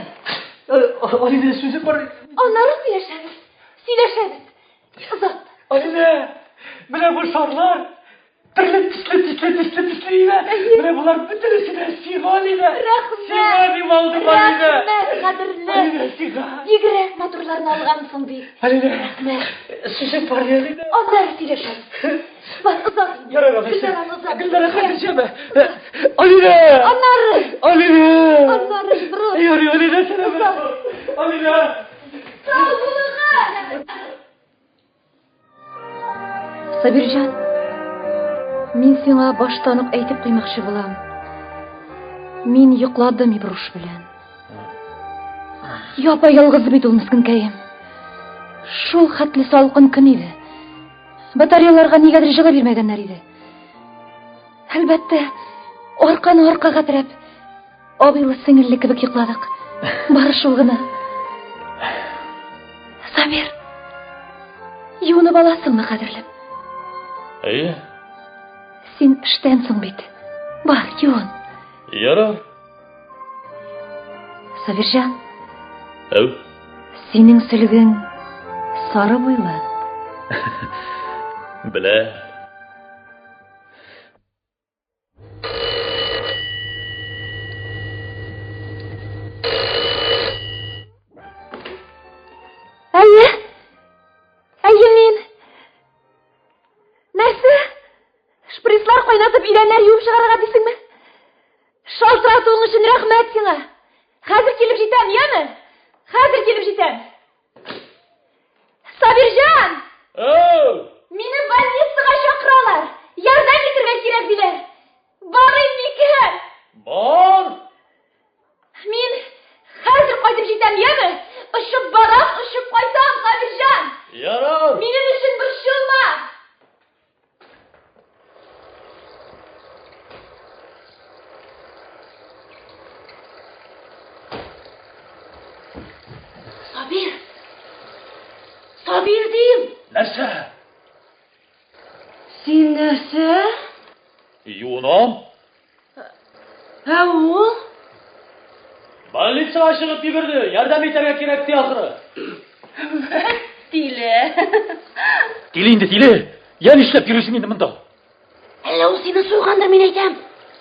Алина сүзем бар. Аннары сөйләшәбез. Озат. Алина. Менә бу шарлар. Төрле төсле име? Менә булар бөтенесенә сиңа, Алина. Рәхмәт. Сиңа дип алдым, Алина. Рәхмәт, кадерле. Алина, сиңа. Бигрәк матурларны алгансың бит. Алина. Рәхмәт. Сүзең бар, Алина. Аннары сөйләшәбез. Бар, озак. Ярар, Гөлнара, озак. Гөлнара, хәтерләмә. Алина. Аннары. Алина. Аннары, брат. Ярый, Алина, сәләмә. Алина. Сау булыгыз. Сабирҗан, мин сиңа баштан ук әйтеп куймакчы булам. Мин йокладым Ибруш белән. Япа-ялгыз бит ул мискенкәем. Шул хәтле салкын көн иде. Батареяларга нигәдер җылы бирмәгәннәр иде. Әлбәттә, арканы аркага терәп, абыйлы сеңелле кебек йокладык. Бары шул гына. Самир, юынып аласыңмы, кадерлем? Әйе, Син эштән соң бит. Бар, юын. ярар. Сабирҗан, Әу. синең сөлгең сары буйлы. Белә. Әйе. Әйе мин. Нәрсә? Шприцлар кайнатып идәннәр юып чыгарырга дисеңме? Шалтыратуың өчен рәхмәт сиңа. Хәзер килеп җитәм, яме? Хәзер килеп җитәм. Сабирҗан! Әу. Мине больницага чакыралар. Ярдәм итәргә кирәк диләр. Барыйм микән? Бар. Мин хәзер кайтып җитәм, яме? Очып барам, очып кайтам, Сабирҗан. Ярар. Минем өчен борчылма. Сабир. Сабир дим. Нәрсә? Син нәрсә? Юынам. Ә ул? Больницага чыгып йөгерде. Ярдәм итәргә кирәк ди ахыры. Тиле. Тиле инде, тиле. Я нишләп йөрисең инде монда? Әллә ул сине суйгандыр, мин әйтәм.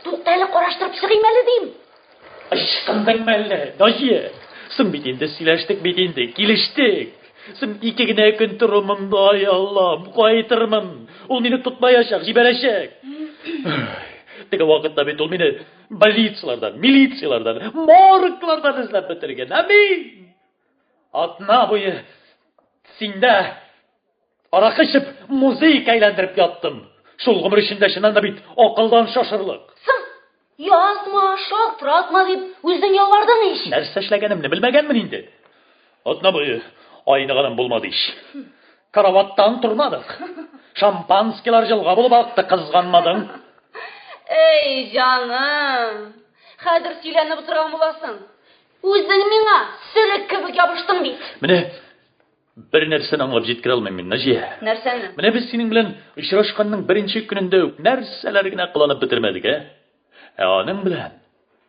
Тукта әле караштырып чыгыйм әле дим. Ычкындың мәллә, Дәҗия. Соң бит инде сөйләштек бит инде, килештек. Соң ике генә көн торымында, ай Аллам, кайтырмын. Ул мине тотмаячак, җибәрәчәк. Теге вакытта бит ул мине больницалардан, милициялардан, морглардан эзләп бетергән. Ә мин атна буе синдә аракы эчеп музейка әйләндереп яттым. Шул гомер эчендә чыннан да бит акылдан шашырлык. Соң, язма, шалтыратма дип үзең ялвардың ич. Нәрсә эшләгәнемне белмәгәнмен инде. Атна буе айныганым булмады ич. Караваттан тормадык. Шампанскилар җылга булып акты, кызганмадың. Эй, җаным. Хәзер сөйләнеп утырган буласың. Үзең миңа сөлек кебек ябыштың бит. Менә бер нәрсәне аңлап җиткерә алмыйм мин, Наҗия. Нәрсәне? Менә без синең белән очрашканның беренче көнендә үк нәрсәләр генә кыланып бетермәдек, Аның белән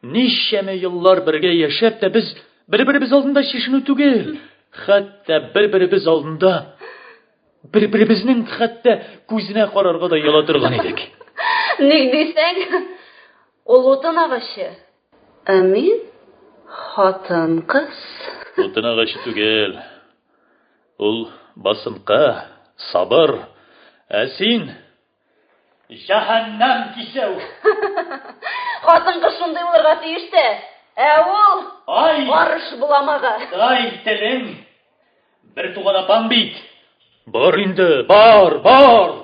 ничәме еллар бергә яшәп тә без бер-беребез алдында чишенү түгел, хәтта бер-беребез алдында бер-беребезнең хәтта күзенә карарга да яла торган идек. Ник дисәң, ул утын агачы. Ә мин хатын кыз. Утын агачы түгел. Ул басынка, сабыр. Ә син җәһәннәм кисәү. Хатын кыз шундый булырга тиештә. Ә ул Ай! барыш буламага. Дай телең. Бер туган апам бит. Бар инде, бар, бар.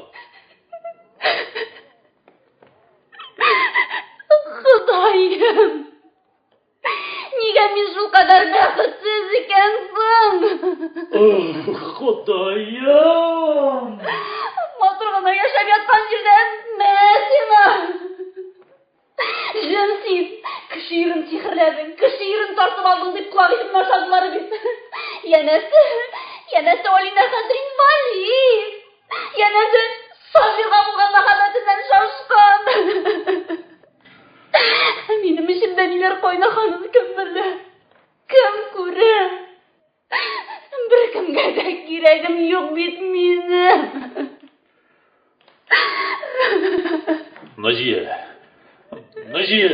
Ходаем. Нигә мин шул кадәр бәхетсез икәнсең? Ходаем. Матур гына яшәп яткан җирдән мә сиңа. Җем син, кеше ирен сихерләдең, кеше ирен тартып алдың дип кулак итеп нашадылар бит. Янәсе Алина хәзер инвалид. Янәсе Сабирга булган мәхәббәтеннән шашкан. Минем эчемдә ниләр кайнаганын кем белә? Кем күрә? Беркемгә дә кирәгем юк бит минем. Наҗия, Наҗия.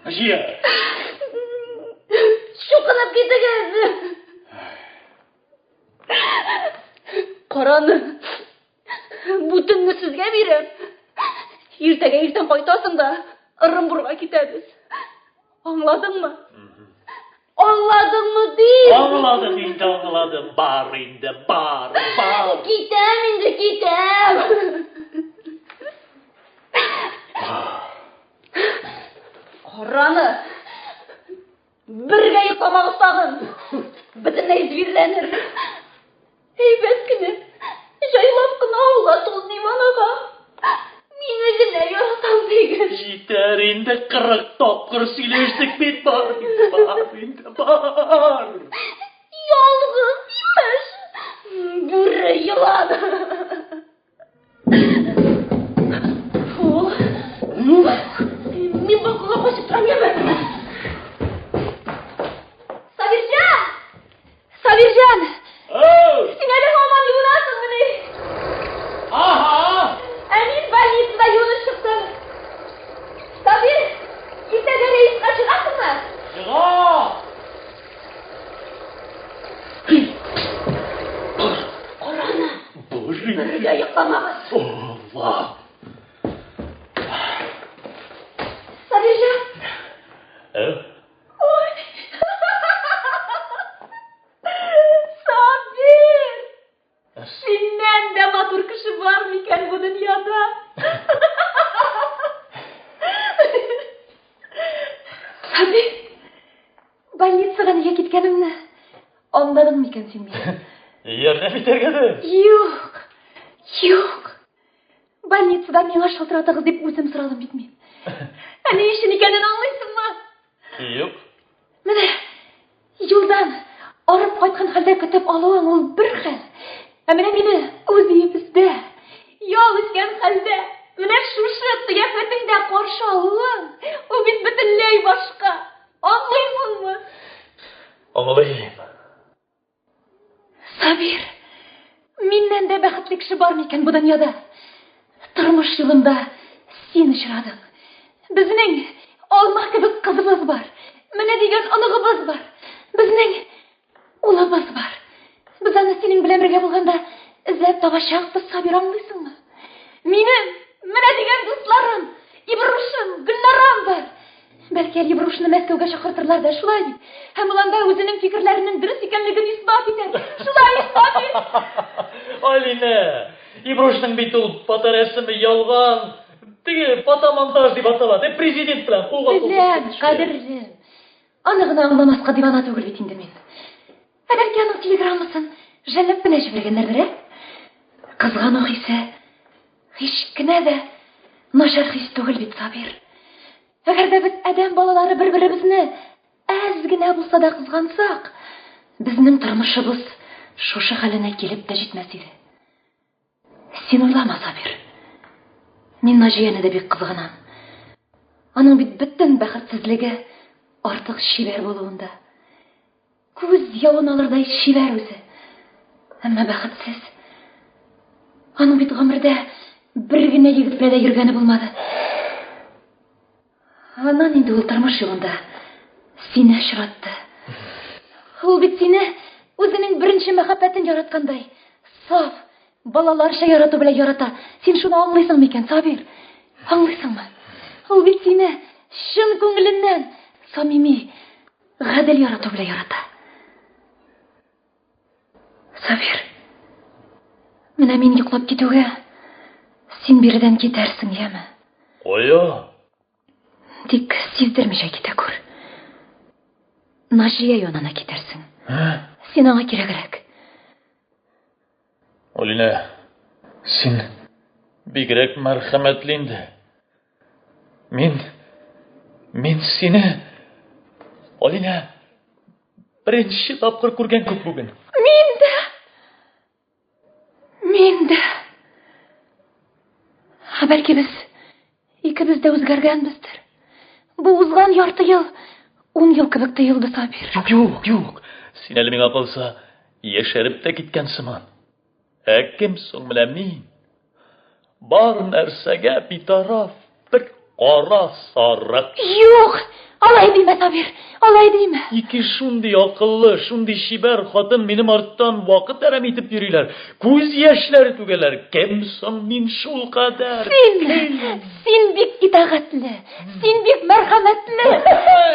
Наҗия. Шуқылап кетігіз. Қараны. Бүтінні сізге берем. Ертеге ертен қайтасың да, Ырымбурға кетеміз. Аңладың мы? Аңладың мы дейм? Аңладым, инде аңладым. Бар инде, бар. Кетем инде, кетем. Қараны. Бірге ұйықтамақ ұстағын. Бітіне изверләнір. Әйбәт кіні. Жайлап қына ауға сол диванаға. Мен өзіне яратам деген. Жетер инде 40 тапқыр сөйлештік бет бар. Инде бар. Ялғыз имеш. Бүрі йылан. Мен бақыға қосып тұрам емі. Сабиржан! Сабиржан! Сен әлі қалман юнасың міне. Аха! Әмин больницада юныс шықтым. Сабир, ертеде рейсқа шығасың мы? Шыға! Құраны. Боже! Бірге ұйықтамағыз. Алла! Сабиржан! Ой! Сабир! Сеннен де матур кіші бар мекен bu dünyada? Сабир! Больницаға неге кеткенімні аңдадың мекен сен мені? Ярдәм итәргәме? Юк. Больницада миңа шалтыратығыз деп өзім сұрадым бит мен. Әне үшін екенін аңлайсың ма? Юк. Міне, юлдан арып қайтқан халде күтіп алуың ол бір хәл. Әміне мені өз үйімізде, ял өскен халде, міне шушы қияфетіңде қаршы алуың, о бит бүтінлей башқа. Аңлайсың мы? Аңлайым. Сабир, меннен де бәхетлі кіші бар мекен bu dünyada? Тұрмыш жылында сен ұшырадың. Біздің алма кебек қызыбыз бар. Міне деген анығыбыз бар. Біздің ұлыбыз бар. Біз аны сенің білен бірге болғанда іздеп табашақпыз, Сабир, аңлайсың мы? Менің міне деген достарым, Ибрушым, Гүлнарам бар. Бәлки Ибрушыны Мәскәүгә шақыртырлар да шулай бит. Һәм уланда үзенең фикерләренең дөрес икәнлеген исбат итә. Шулай Сабир. Алина, Ибрушның бит ул фоторәсеме ялган. Теге фотомонтаж дип атала. Президент белән кулга Беләм, кадерлем. Аны гына аңламаска дивана түгел бит инде мин. Бәлки аның телеграммасын җәлеп белән җибәргәннәрдер, Кызгану хисе һич кенә дә начар хис түгел бит, Сабир. Әгәр дә без адәм балалары бер-беребезне әз генә булса да кызгансак, безнең тормышыбыз шушы хәленә килеп тә җитмәс иде. Син уйлама, Сабир. Мин Наҗияне дә бик кызганам. Аның бит бөтен бәхетсезлеге артык шибәр булуында. Күз явын алырдай шибәр үзе. Әмма бәхетсез. Аның бит гомердә бер генә егет белән дә йөргәне булмады. Аннан инде ул тормыш юлында сине очратты. Ул бит сине үзенең беренче мәхәббәтен яраткандай, саф, балаларча ярату белән ярата. Син шуны аңлыйсың микән, Сабир? Аңлыйсыңмы? Ул бит сине чын күңеленнән, самими, гадел ярату белән ярата. Сабир, менә мин йоклап китүгә син биредән китәрсең, яме? Кая? Тик сиздермичә китә күр. Наҗия янына китәрсең. Син аңа кирәгрәк. Алина, син бигрәк мәрхәмәтле инде. Мин сине, Алина, беренче тапкыр күргән күк бүген. Мин дә. Бәлки без икебез дә үзгәргәнбездер. Бу узган ярты ел, 10 ел кебек тоелды, Сабир. Юк. Син әле миңа калса, яшәреп тә киткән сыман. Кем соң менә мин? бар нәрсәгә битараф бер кара сарык. Юк, алай димә, Сабир, алай димә. Ике шундый акыллы, шундый шибәр хатын минем арттан вакыт әрәм итеп йөриләр. Күз яшьләре түгәләр. Кем соң мин шул кадәр? Син бик итагатьле, син бик мәрхәмәтле,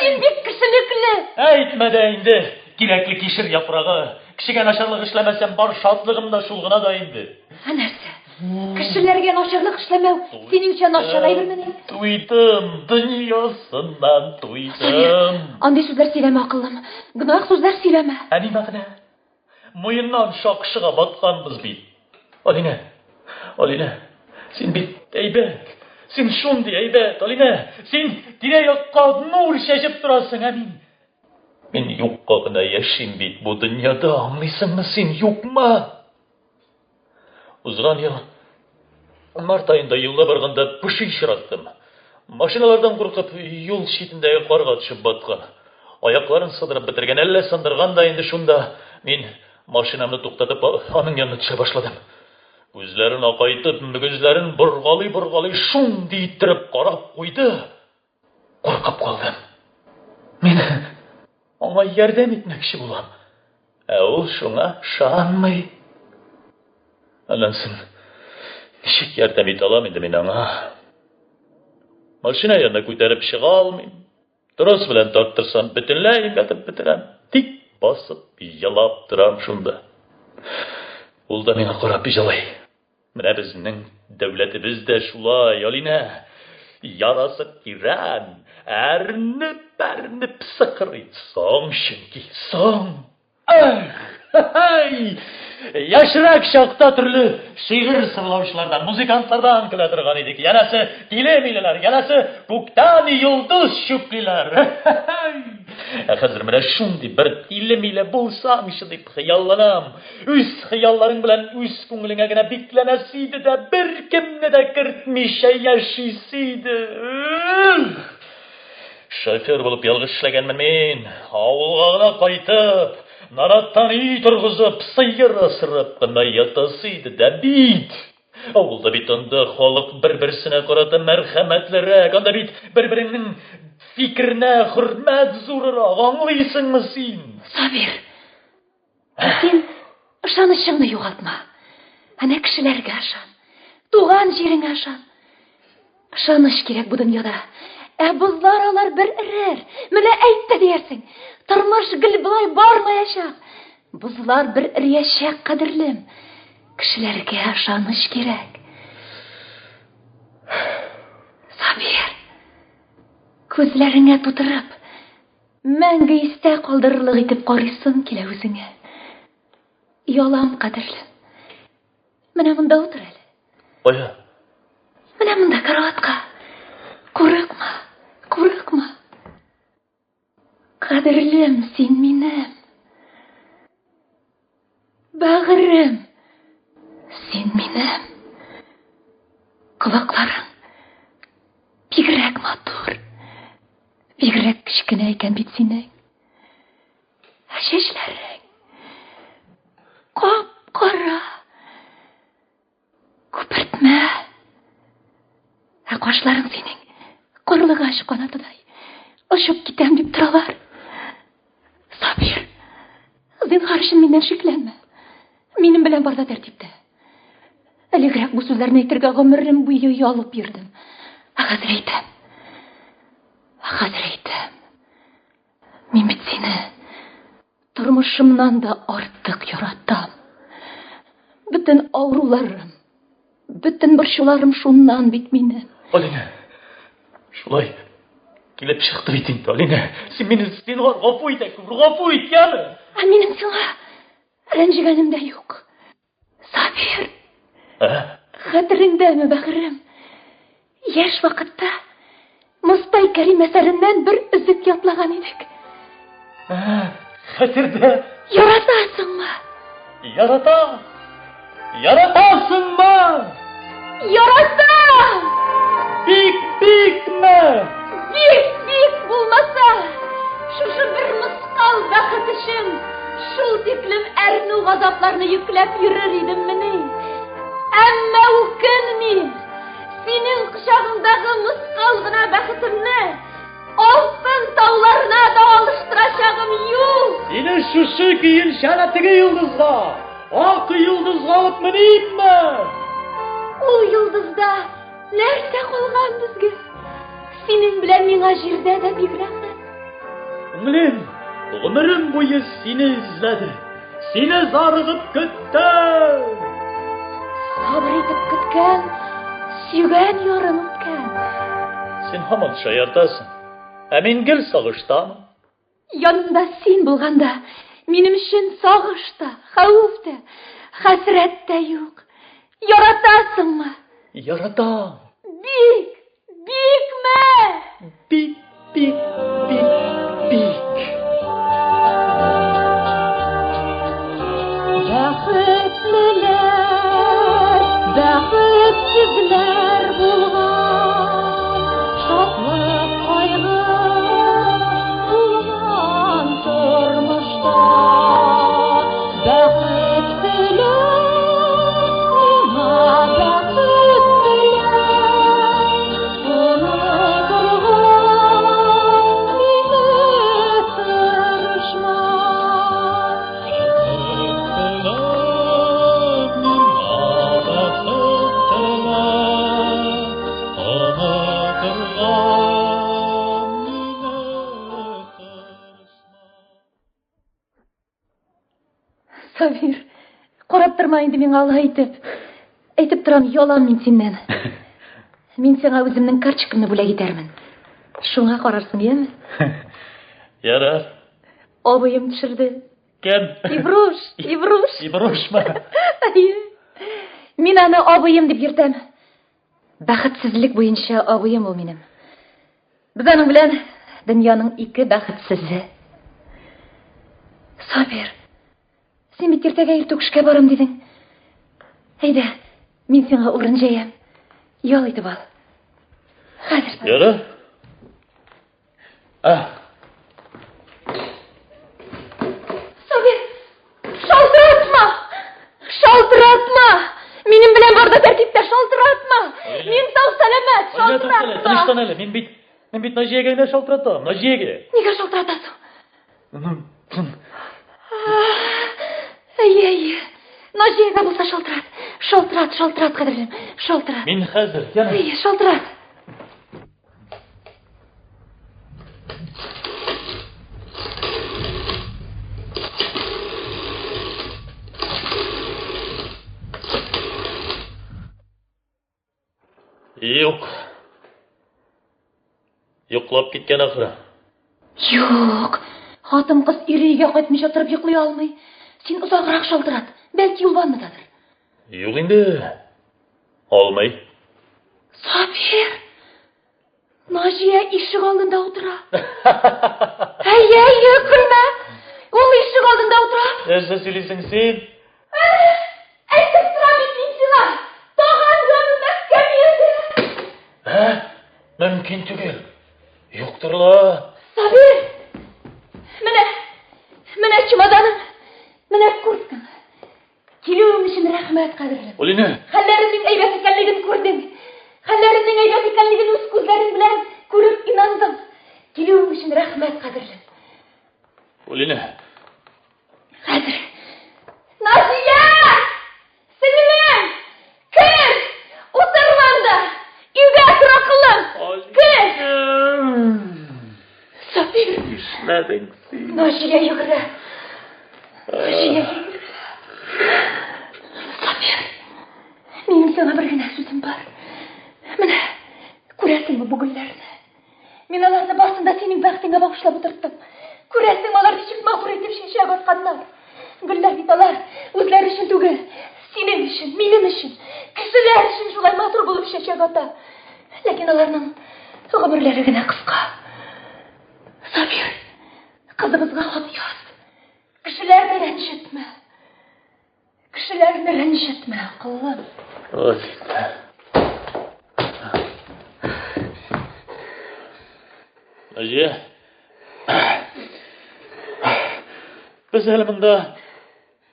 син бик кешелекле. Әйтмә дә инде, кирәкле кишер яфрагы. Кешегә начарлык эшләмәсәм, бар шатлыгым да шул гына да инде. Нәрсә? Кешеләргә начарлык эшләмәү синең өчен начар әйберме? Туйдым, дөньясыннан туйдым. Андый сүзләр сөйләмә, акыллым. Гөнаһ сүзләр сөйләмә. Әни мәгънә? Муеннан шакшыга батканбыз бит. Алина, син бит әйбәт. Син шундый әйбәт, Алина. Син тирә-якка нур чәчеп торасың, ә мин юкка гына яшим бит бу дөньяда, аңлыйсыңмы син, юкмы? Узган ел март айында юлда барганда пуши очраттым. Машиналардан куркып, юл читендәге карга төшеп баткан. Аякларын сыдырып бетергән, әллә сындырган да инде шунда. Мин машинамны туктатып, аның янына төшә башладым. Күзләрен акайтып, мөгезләрен боргалый шундый иттереп карап куйды. Куркып калдым. Мин аңа ярдәм итмәкче булам. Ә ул шуңа ышанмый. Алансын, ничек ярдәм итә алам инде мин аңа? Машина янына күтәреп чыга алмыйм. Трос белән тарттырсам, бөтенләй имгәтеп бетерәм. Тик басып, ялап торам шунда. Ул да миңа карап җылый. Менә безнең дәүләтебез дә шулай, Алина. Ярасы тирән, әрнеп сыкрый. Соң чөнки, соң. Яшрак чакта төрле шигырь сырлаучылардан, музыкантлардан көлә торган идек. Янәсе килемиләр, янәсе күктән йолдыз чүплиләр. Хәзер менә шундый бер килемилә булсамчы дип хыялланам. Үз хыялларың белән үз күңелеңә генә бикләнәсе иде дә беркемне дә кертмичә яшисе иде. Шофер булып ялгыш эшләгәнмен мин. Авылга гына кайтып, нараттан үй торгызып, сыер асырып кына ятасы иде дә бит. Авылда бит анда халык бер-берсенә карата мәрхәмәтлерәк, анда бит бер-береңнең фикеренә хөрмәт зурырак, аңлыйсыңмы син? Сабир, син ышанычыңны югалтма. Әнә кешеләргә ышан, туган җиреңә ышан. Ышаныч кирәк бу дөньяда. Ә бозлар алар бер эрер. Менә әйтте диярсең. Тормыш гел булай бармаячак. Бозлар бер эрәчәк, кадерлем. Кешеләргә ышаныч кирәк. Сабир, күзләреңә тутырып, мәңге истә калдырырлык итеп карыйсың килә үзеңә. Ялам, кадерлем. Менә монда утыр әле. Кая? Менә монда караватка. Курыкма. Кадерлем, син минем. Бәгырем, син минем. Колакларың бигрәк матур, бигрәк кечкенә икән бит синең. Чәчләрең кап-кара. Күпертмә. Кашларың синең карлыгач канатыдай очып китәм дип торалар. Сабир, зинһар өчен миннән шикләнмә. Минем белән барда тәртиптә. Әлегрәк бу сүзләрне әйтергә гомерем буе ялып йөрдем. Хәзер әйтәм. Мин бит сине тормышымнан да артык яратам. Бөтен авыруларым, бөтен борчуларым шуннан бит минем. Алина, шулай килеп чыкты бит инде, Алина. Син мине гафу ит, гафу ит, яме. Минем сиңа рәнҗегәнем дә юк. Сабир, хәтереңдәме, бәгырем? Яшь вакытта Мостай Кәрим әсәреннән бер өзек ятлаган идек. Хәтердә. Яратасыңмы? Яратасыңмы? Яратам! Бик-бикме? Бик булмаса, шушы бер мыскал бәхет өчен шул тиклем әрнү газапларны йөкләп йөрер идеммени? Әмма үкенмим. Синең кочагыңдагы мыскал гына бәхетемне алтын тауларына да алыштырачагым юк. Сине шушы көйенчәне теге йолдызга, ак йолдызга алып менимме? Ул йолдызда нәрсә калган безгә? Синең белән миңа җирдә дә бик рәхәт. Күңелем, гомерем буе сине эзләде. Сине зарыгып көттем. Сабыр итеп көткән, сөйгән ярым үткән. Син һаман шаяртасың. Ә мин гел сагыштамын. Янында син булганда, минем өчен сагыш та, хәвеф тә, хәсрәт тә юк. Яратасыңмы? Яратам. Бик, бикме? Бик, бик, бик, бик. Бәхетсезләр булган, шатлык кайгы булган тормышта. Бәхет теләр, миңа бәхет теләр, онытырга мине тырышма. Сабир, карап торма инде миңа алга әйтеп. Әйтеп торам, ялам мин синнән. Мин сиңа үземнең карточкамны бүләк итәрмен. Шуңа карарсың, яме? Ярар. Абыем төшерде. Кем? Ибруш, Ибруш. Ибрушма. Мин аны абыем дип йөртәм. Бәхетсезлек буенча абыем ул минем. Без аның белән дөньяның ике бәхетсезе. Сабир, син бит иртәгә иртүкшкә барам дидең. Әйдә, мин сиңа урын җәям. Ял итеп ал. Хәзер. Ярар. Сабир, шалтыратма! Шалтыратма! Минем белән барда тәртиптә шалтыратма! Мин сау сәламәт, шалтыратма! Тыныштан әле, мин бит Наҗиягә генә шалтыратам, Наҗиягә. Нигә шалтыратасың? Әйе. Наҗиягә булса шалтырат. Шалтырат, кадерлем. Шалтырат. Мин хәзер, яна. Әйе, шалтырат. Юк. Йоклап киткән ахыры. Юк. Хатын-кыз ире өйгә кайтмыйча торып йоклый алмый. Син озаграк шалтырат. Бәлки юлбанмыдадыр. Юк инде. Алмый. Сабир. Наҗия ишек алдында утыра. Әйе, көлмә. Ул ишек алдында утыра. Нәрсә сөйлисең син? Әйтеп торам бит мин сиңа. Тагын янында кем йөрде? Мөмкин түгел. Юктыр ла. Сабир. Менә чемоданым. Менә курткам. Килүең өчен рәхмәт, кадерлем. Улине. Хәлләремнең әйбәт икәнлеген күрдең. Хәлләремнең әйбәт икәнлеген үз күзләрем белән күреп инандым. Килүең өчен рәхмәт, кадерлем. Улине. Хәзер. Наҗия! Сеңлем! Кем? Утырманда. Өйгә тора кылым. Кем? Сабир. Эшләдең син. Наҗия йөгерә. Сабир. Минем сиңа бер генә сүзем бар. Менә, күрәсеңме бу гөлләрне? Мин аларны басында синең бәхетеңә багышлап утырттым. Күрәсеңме, алар ничек мәгърур итеп чәчәк атканнар? Гөлләр бит алар үзләре өчен түгел, синең өчен, минем өчен, кешеләр өчен шулай матур булып чәчәк ата. Ләкин аларның гомерләре генә кыска. Сабир, кызыбызга хат яз. Кешеләрне рәнҗетмә. Кешеләрне рәнҗетмә, кылым. Наҗия. Без әле монда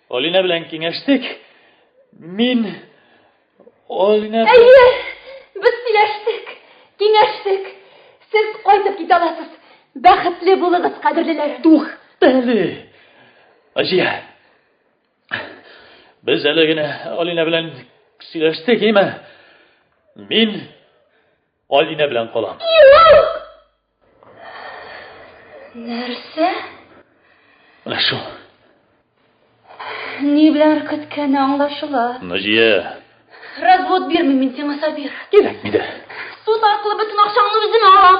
Алина белән киңәштек. Мин Алина. Әйе, без сөйләштек, киңәштек. Сез кайтып китә аласыз. Бәхетле булыгыз, кадерлеләр. Туктале. Ажия. Без әле генә Алина белән сөйләштек, әйме? Мин Алина белән калам. Нәрсә? Менә шу. Ни белән көткәне аңлашыла. Наҗия. Развод бирмим мин сиңа, Сабир. Кирәкми дә. Суд аркылы бөтен акчаңны үзем алам.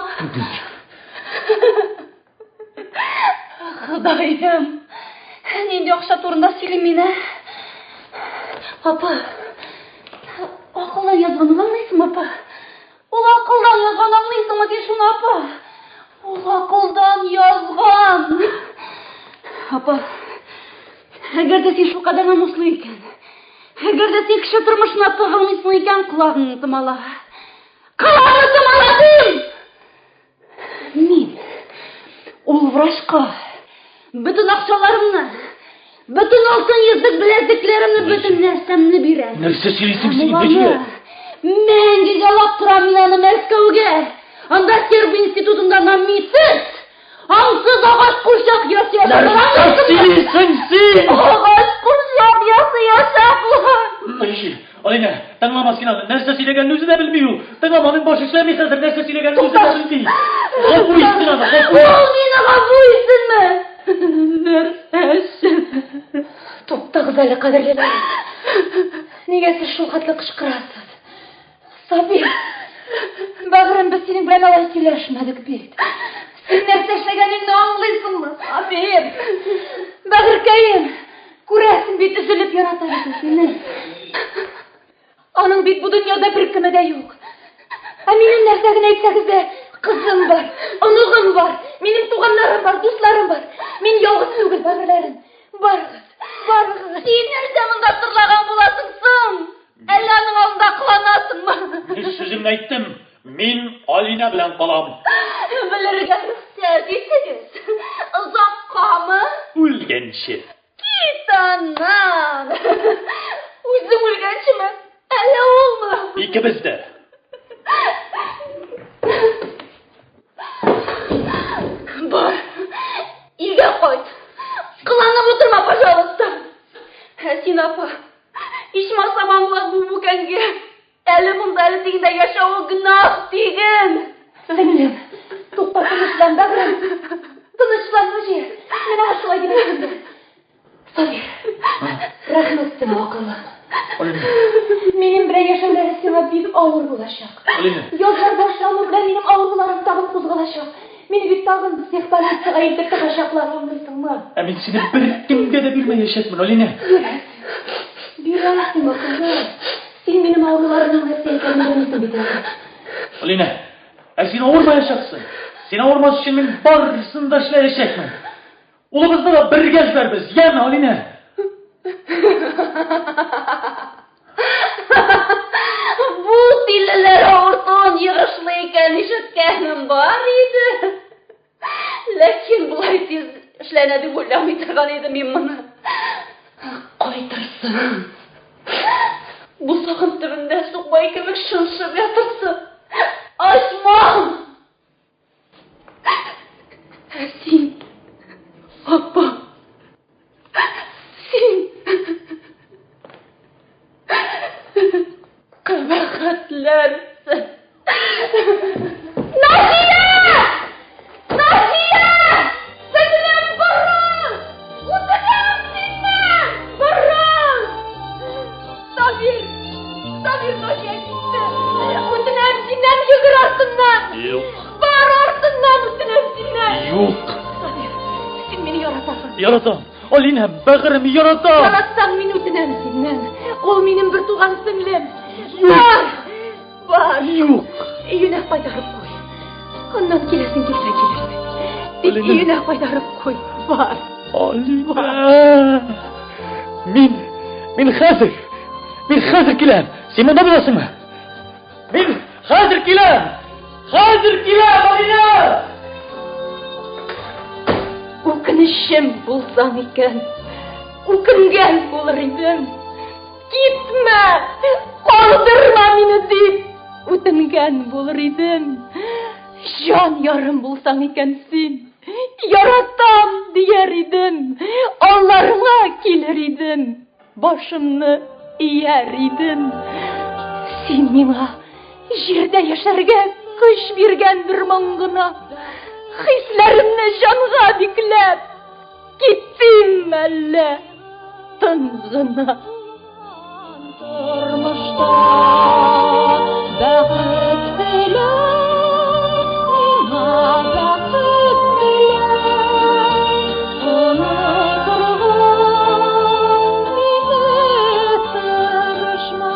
Ходаем. Нинди акча турында сөйлим мин, Апа. Акылдан язганын аңлыйсыңмы, апа? Ул акылдан язган аңлыйсыңмы син шуны, апа? Ул акылдан язган. Апа. Әгәр дә син шулкадәр намуслы икән, әгәр дә син кеше тормышына тыгылмыйсың икән, колагыңны тымала. Колагыңны тымала дим! Мин ул врачка бөтен акчаларымны, бөтен алтын йөзек беләзекләремне, бөтен нәрсәмне бирәм. Нәрсә сөйлисең син, Наҗия? Мәңге ялап торам мин аны Мәскәүгә. Анда Серб институтында намисыз, аңсыз агач курчак ясый. Нәрсә сөйлисең син? Агач курчак ясый. Наҗия, Алина, тыңлама син аны. Нәрсә сөйләгәнне үзе дә белми ул. Тыңламаның башы эшләми хәзер, нәрсә сөйләгәнне үзе дә белми. Гафу итсен аны, гафу. Ул мине гафу итсенме? Нәрсә? Туктагыз әле, кадерлеләр. Нигә сез шул хәтле кычкырасыз? Сабир, бәгърем, без синең белән алай сөйләшмәдек бит. Син нәрсә эшләгәнеңне аңлыйсыңмы, Сабир? Бәгыркәем, күрәсең бит, өзелеп ярата бит сине. Аның бит бу дөньяда бер кеме дә юк. Ә минем нәрсә генә әйтсәгез дә, кызым бар, оныгым бар, минем туганнарым бар, дусларым бар. Мин ялгыз түгел, бәгырләрем. Барыгыз, барыгыз. Син нәрсә монда тырлаган буласың соң? Әллә аның алдында кыланасыңмы? Үз сүземне әйттем. Мин Алина белән калам. Белергә рөхсәт итегез. Озаккамы? Үлгәнче. Кит аннан. Үзең үлгәнчеме? Әллә улмы? Икебез дә. Бар. Илгә кайт. Кыланып утырма, пожалуйста. Син, апа, ичмасам аңлап бу бүкәнгә. Әле монда әле дигәндә яшәү гөнаһ диген. Сеңлем, тукта, тынычлан, бәгърем. Тынычлан, Наҗия. Менә шулай димәкче. Сабир, рәхмәт сиңа, акыллым. Алина. Минем белән яшәүләре сиңа бик авыр булачак. Алина. Язлар башлану белән минем авыруларым тагын кузгалачак. Мине бит тагын психбольницага илтеп тыгачаклар, аңлыйсыңмы? Ә мин сине бер кемгә дә бирмәячәкмен, Алина. Бирәсең, акыллым. Син минем авыруларымның нәрсә икәнен белмисең бит әле. Алина, ә син авырмаячаксың. Син авырмас өчен мин барысын да эшләячәкмен. Улыбызны да бергә җибәрбез, яме, Алина. Бу тилеләр авыртуын йыгышлы икән ишеткәнем бар иде. Ләкин болай тиз эшләнә дип уйламый торган идем мин моны. Кайтырсың. Бу сагын төбендә сукмай кебек шыншып ятырсың. Ачмам! Син, апа, син кабахатләрсің. Наҗия! Наҗия! Сәгеләм барам! Утырам синнән! Барам! Сабир! Сабир, Наҗия китте! Үтенәм синнән, йөгер артыннан! Юк. Бар артыннан, үтенәм синнән! Юк. Сабир, син мине яратасың. Яратам. Алина, бәгърем, яратам. Яратсаң, мин үтенәм синнән. Ул минем бер туган сеңлем. Бар! Бар! Юк. Өенә кайтарып куй. Аннан киләсең килсә килерсең. Тик Алина. өенә кайтарып куй. Бар! Алина. Мин хәзер киләм. Син монда буласыңмы? Мин хәзер киләм. Алина. Үкенечем булсаң икән, үкенгән булыр идем. Gitme! Kaldırma meni deyip ötüngen bulur idim. Can yarım bulsan iken sen, yaratam diyer idim. Allarına gelir idim. Başımны iyer idim. Sen mina жерде yaşarga kış bergen bir mangına. Hislerimni canga biklep, gittim elle tınğına. Turmuşta bäxet bilen, mina bäxet bilen, unuturgan meni tırışma.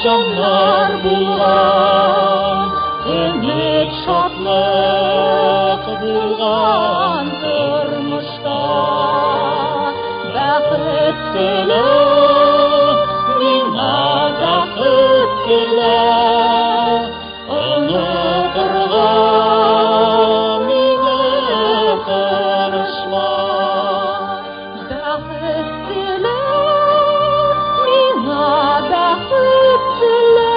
Canlar bulgan, ümit şadlık bulgan turmuşta. Bäxet dile, mina bäxet dile, unuturgan meni tırışma. Bäxet dile, mina bäxet dile.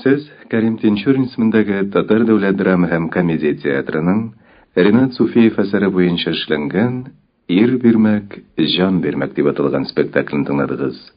Siz Karim Tinchurn ismindagi Tatar davlat drama һәм комедия театрының Ринат Суфиев әсәре буенча эшләнгән «Ир бирмәк, җан бирмәк» дип аталган спектакльне тыңладыгыз.